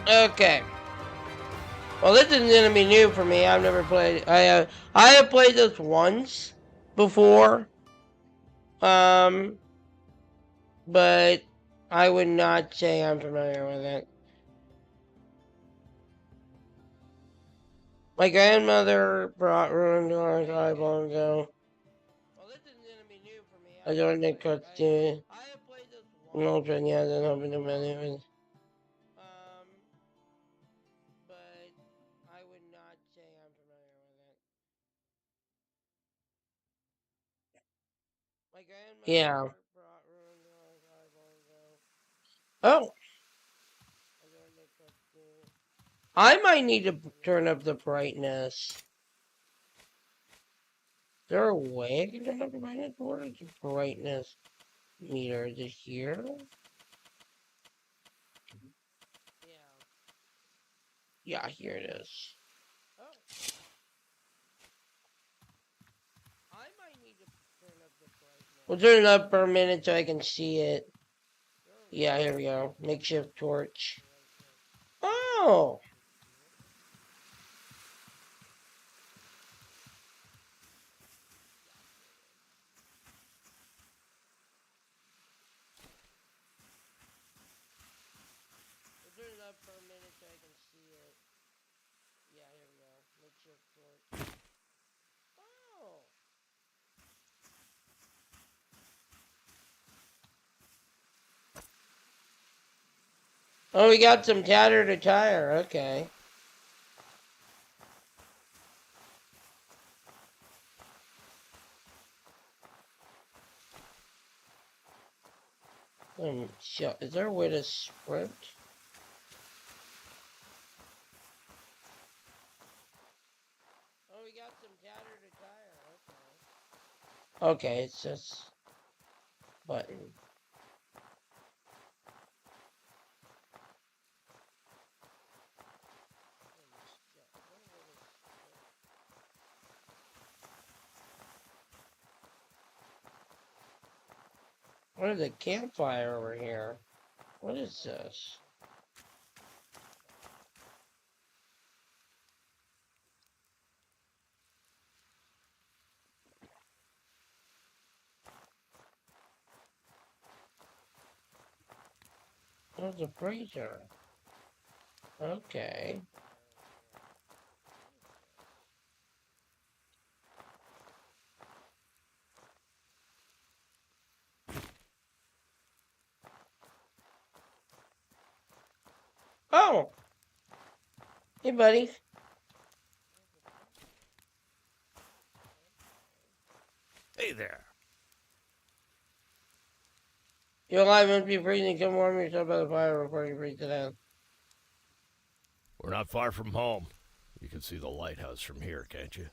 Okay. Well, this isn't gonna be new for me. I've never played. I have played this once before. But I would not say I'm familiar with it. My grandmother brought ruin to our side long ago. Well, this isn't gonna be new for me. I don't think it's I have played this once. No, yeah, then open the menu. But I would not say I'm familiar with it. My grandmother brought ruin to our side long ago. Oh. I might need to turn up the brightness. Is there a way I can turn up the brightness? What is the brightness meter? Is it here? Yeah, here it is. Oh. I might need to turn up the brightness. We'll turn it up for a minute so I can see it. Yeah, here we go. Makeshift torch. Oh! We'll turn it up for a minute so I can see it. Yeah, here we go. Makeshift torch. Oh! Oh, we got some tattered attire. Okay. Is there a way to sprint? Oh, we got some tattered attire. Okay. Okay, it's just button. What is a campfire over here? What is this? There's a freezer. Okay. Oh! Hey, buddy. Hey there. You're alive, must be freezing. Come warm yourself by the fire before you freeze to death. We're not far from home. You can see the lighthouse from here, can't you?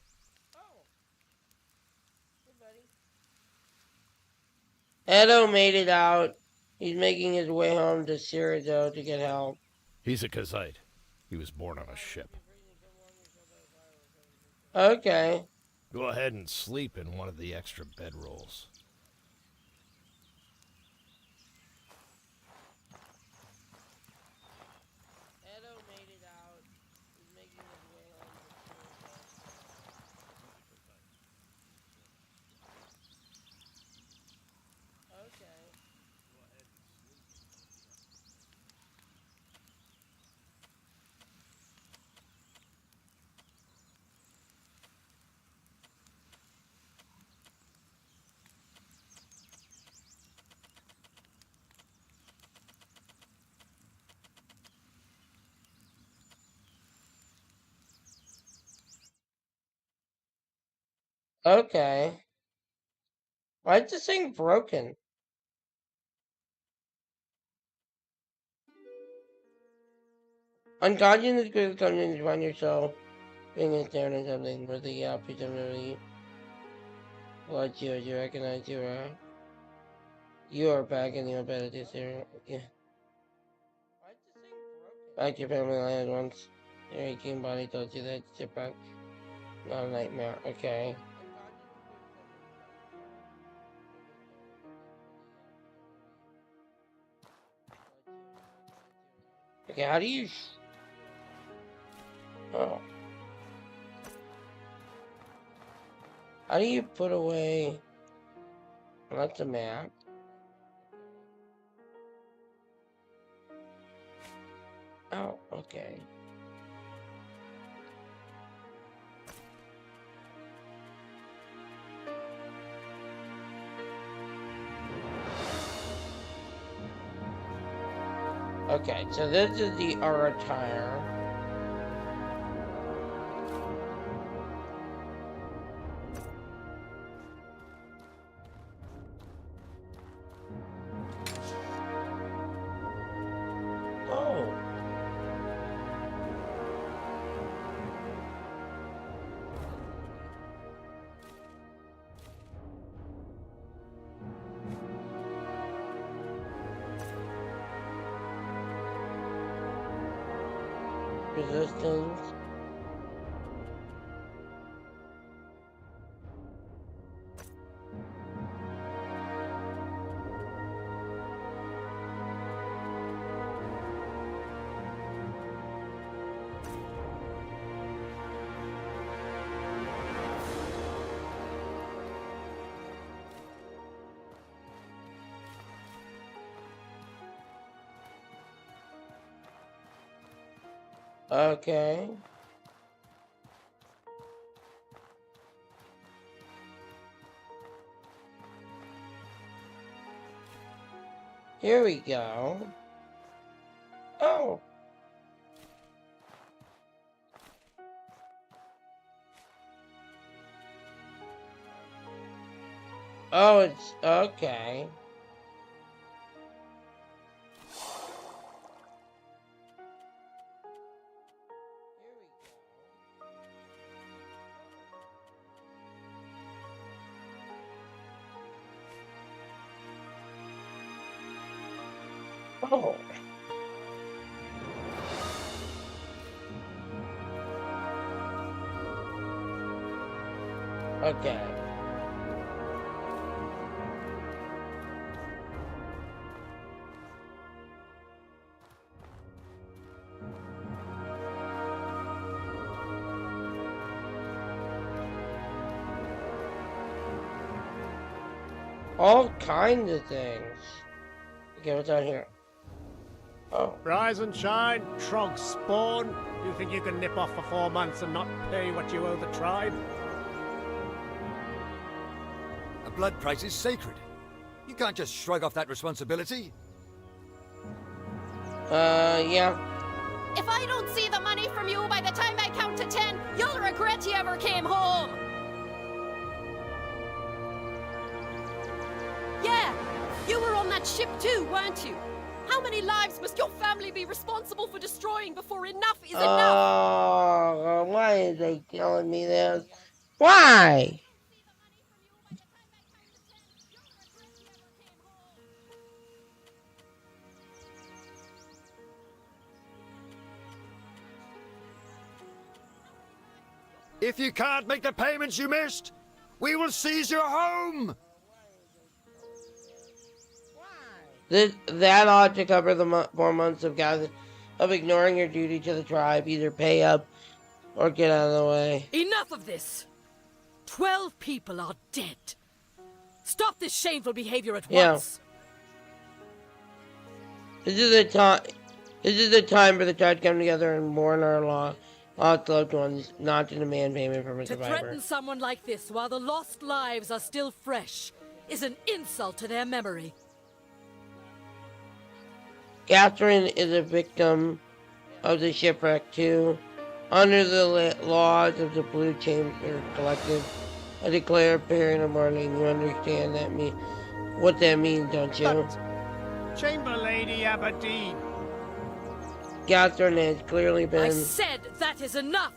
Oh. Hey, buddy. Edo made it out. He's making his way home to Cyrodiil to get help. He's a Kazite. He was born on a ship. Okay. Go ahead and sleep in one of the extra bedrolls. Edo made it out. He's making his way home to Okay. Okay. Why is this thing broken? Unconscious is good conscience you find yourself being stared at something where the presumably what you recognize you are back in the ability to yeah. Back to your family land once your aching body told you that you're back. Not a nightmare, okay. Okay, how do you oh. How do you put away that's a map? Oh, okay. Okay, so this is the attire. Oh. Resistance. Okay. Here we go. Oh. Oh, it's okay. Oh. Okay. All kinds of things. Okay, what's on here? Oh. Rise and shine, Trog spawn. You think you can nip off for 4 months and not pay what you owe the tribe? A blood price is sacred. You can't just shrug off that responsibility. Yeah. If I don't see the money from you by the time I count to 10, you'll regret you ever came home. Yeah, you were on that ship too, weren't you? How many lives must your family be responsible for destroying before enough is enough? Oh, why are they telling me this? Why? If you can't make the payments you missed, we will seize your home! That ought to cover the 4 months of ignoring your duty to the tribe. Either pay up or get out of the way. Enough of this! 12 people are dead. Stop this shameful behavior at once. This is the time for the tribe to come together and mourn our lost loved ones, not to demand payment from a survivor. To threaten someone like this while the lost lives are still fresh is an insult to their memory. Catherine is a victim of the shipwreck too. Under the laws of the Blue Chamber Collective, I declare a period of mourning. You understand what that means, don't you? But Chamber Lady Aberdeen. Catherine has clearly been... I said that is enough!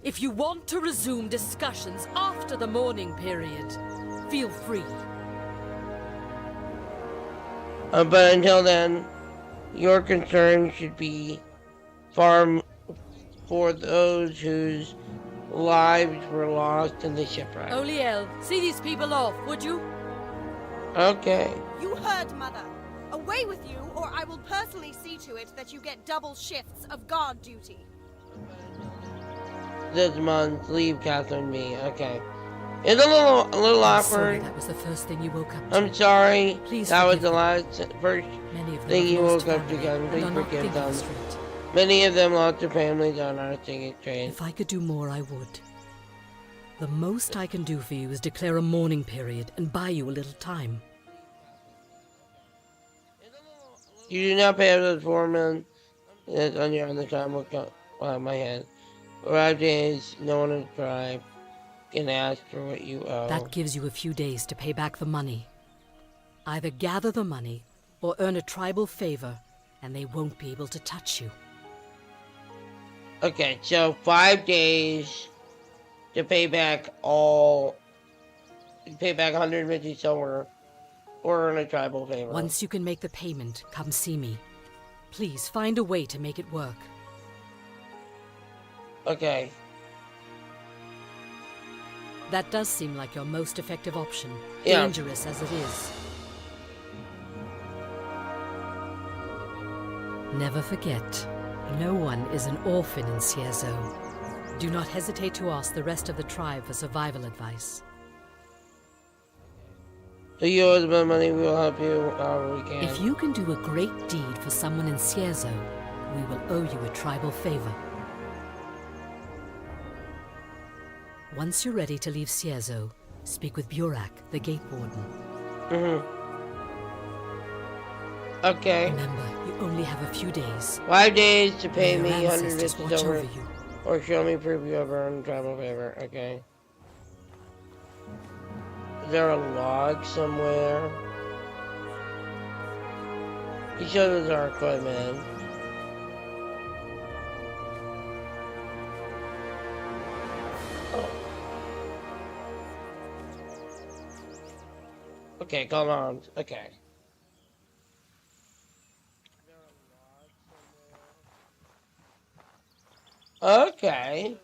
If you want to resume discussions after the mourning period, feel free. But until then, your concern should be for those whose lives were lost in the shipwreck. Oliel, see these people off, would you? Okay. You heard, Mother. Away with you, or I will personally see to it that you get double shifts of guard duty. This month, leave Catherine and me. Okay. It's a little awkward. Sorry, that was the first thing you woke up to. I'm sorry. Please that was the first thing you woke up to. Please forgive them. Many of them lost their families on our singing train. If I could do more, I would. The most I can do for you is declare a mourning period and buy you a little time. You do not pay those 4 months. That's on the time will come out of my head. 5 days, no one in the tribe can ask for what you owe. That gives you a few days to pay back the money. Either gather the money or earn a tribal favor, and they won't be able to touch you. Okay, so 5 days to pay back 150 silver or earn a tribal favor. Once you can make the payment, come see me. Please find a way to make it work. Okay. That does seem like your most effective option, dangerous as it is. Never forget, no one is an orphan in Cierzo. Do not hesitate to ask the rest of the tribe for survival advice. So you owe us my money, we will help you however we can. If you can do a great deed for someone in Cierzo, we will owe you a tribal favor. Once you're ready to leave Cierzo, speak with Burak, the gate warden. Okay. Remember, you only have a few days. 5 days to pay me 150 silver, you. or show me proof you have earned tribal favor. Okay. Is there a log somewhere? He shows us our equipment. Okay, come on. Okay. Okay.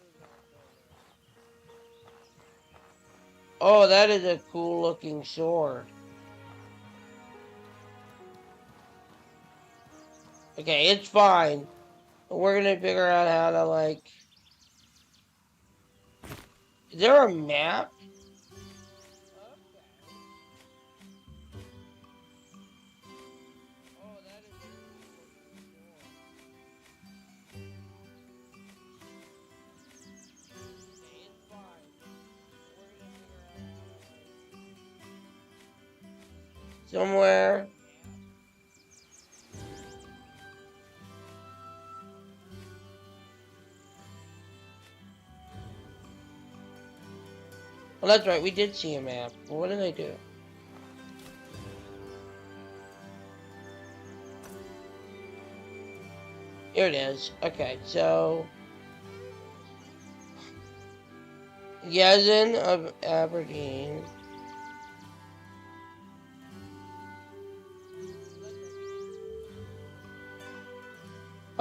Oh, that is a cool looking sword. Okay, it's fine. We're gonna figure out how to, like... Is there a map? Somewhere. Well, that's right, we did see a map. Well, what did I do? Here it is. Okay, so... Yazin of Aberdeen.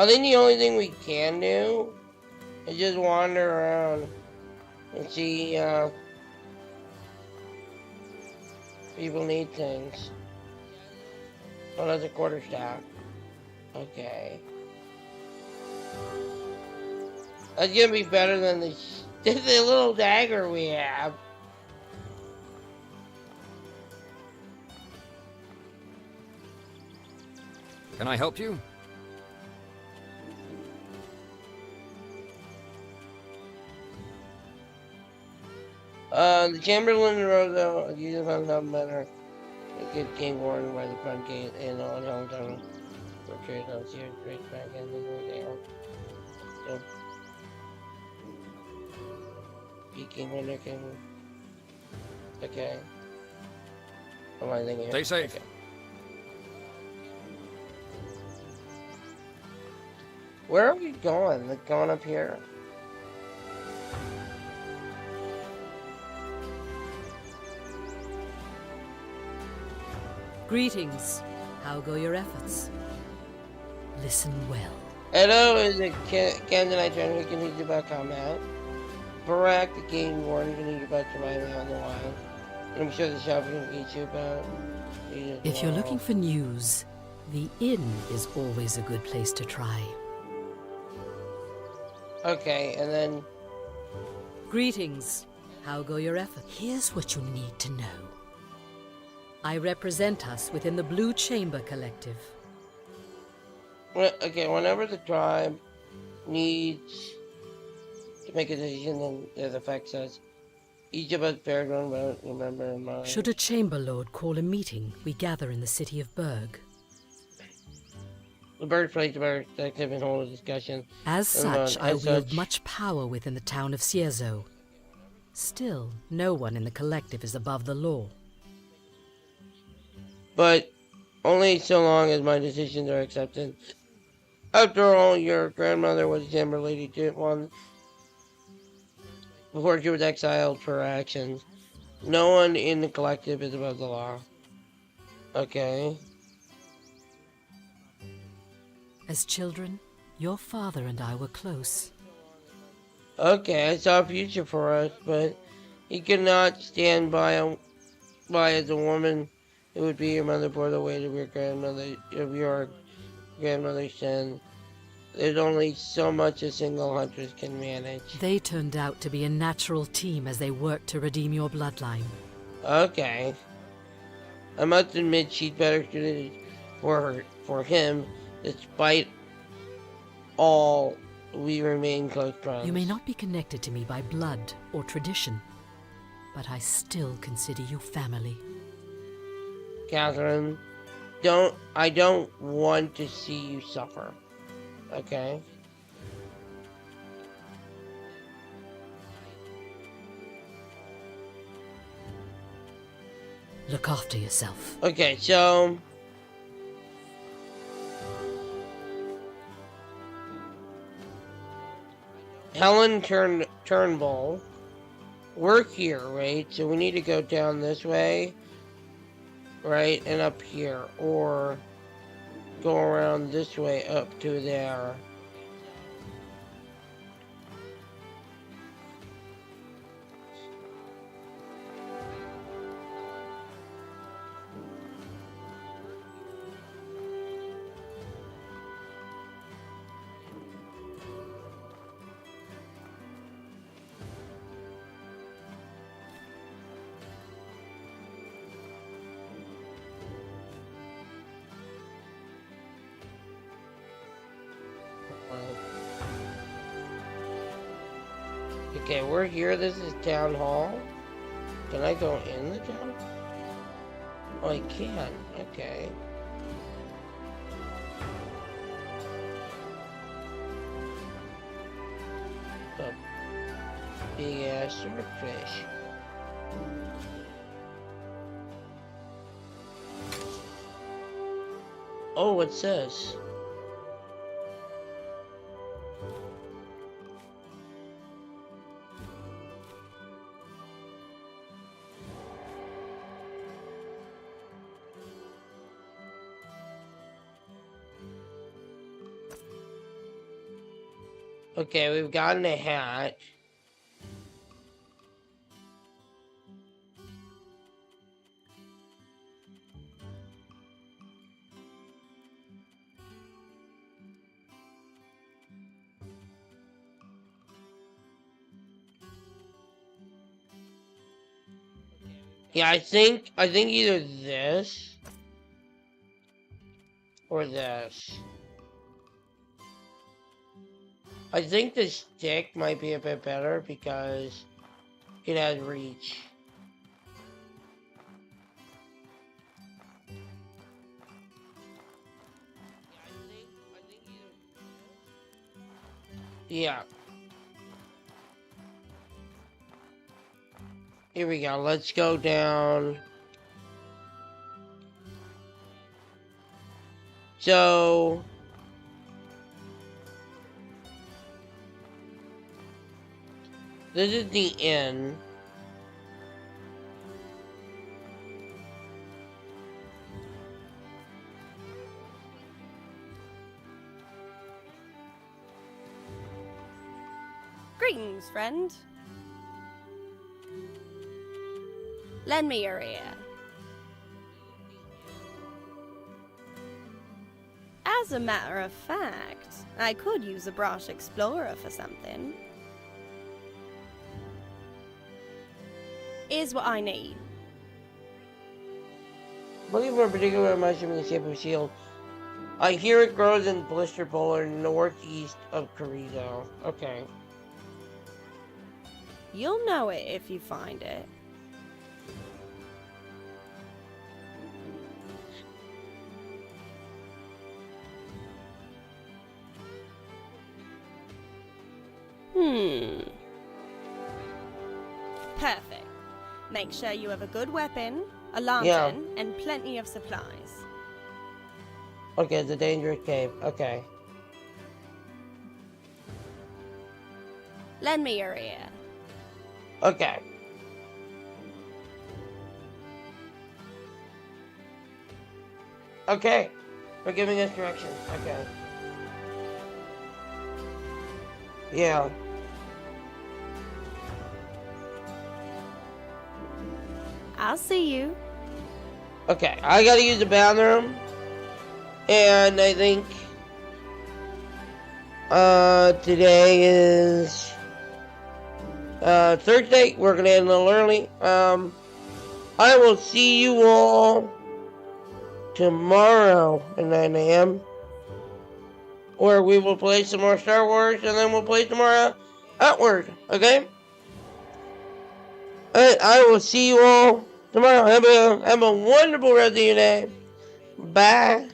I think the only thing we can do And just wander around and see, people need things. Oh, that's a quarterstaff. Okay. That's gonna be better than the little dagger we have. Can I help you? The Chamberlain wrote though, you found something better. A good king warned by the front gate and on Helltown. For trade on Sears Bridge back in the Dale. So, speaking when they can. Okay. What am I thinking? Stay safe. Okay. Where are we going? Like going up here? Greetings. How go your efforts? Listen well. Hello, is it Candidate General who can hear about combat? Barack, the game warden, can hear about surviving out in the wild. And I'm sure the shop can teach you about. If you're looking for news, the inn is always a good place to try. Okay, and then... Greetings. How go your efforts? Here's what you need to know. I represent us within the Blue Chamber Collective. Well, okay, whenever the tribe needs to make a decision, then it affects us. Each of us bears one vote, remember in mind. Should a Chamber Lord call a meeting, we gather in the city of Berg. The birthplace of our collective and hold a discussion. As such, I wield much power within the town of Cierzo. Still, no one in the collective is above the law. But only so long as my decisions are accepted. After all, your grandmother was a Chamber Lady too, one before she was exiled for her actions. No one in the collective is above the law. Okay. As children, your father and I were close. Okay, I saw a future for us, but he could not stand by as a woman who would be your mother bore the weight of your grandmother's sin. There's only so much a single huntress can manage. They turned out to be a natural team as they worked to redeem your bloodline. Okay. I must admit she's better suited for him. Despite all, we remain close friends. You may not be connected to me by blood or tradition, but I still consider you family. Catherine, I don't want to see you suffer. Okay? Look after yourself. Okay, so... Helen Turnbull. We're here, right? So we need to go down this way. Right? And up here. Or go around this way up to there. Okay, we're here. This is Town Hall. Can I go in the town? Oh, I can. Okay. A big ass swordfish. Oh, what's this? Okay, we've gotten a hat. Yeah, I think either this or this. I think the stick might be a bit better because it has reach. Yeah. Here we go. Let's go down. So this is the inn. Greetings, friend. Lend me your ear. As a matter of fact, I could use a brash explorer for something. Here's what I need. Looking for a particular mushroom in the shape of a shield. I hear it grows in Blister Bowl or northeast of Carrizo. Okay. You'll know it if you find it. Perfect. Make sure you have a good weapon, a lantern, and plenty of supplies. Okay, it's a dangerous cave. Okay. Lend me your ear. Okay. Okay. We're giving us directions. Okay. Yeah. I'll see you. Okay, I gotta use the bathroom. And I think today is Thursday. We're gonna end a little early. I will see you all tomorrow at 9 a.m. where we will play some more Star Wars and then we'll play some more Outward, okay? Alright, I will see you all tomorrow. Have a wonderful rest of your day. Bye.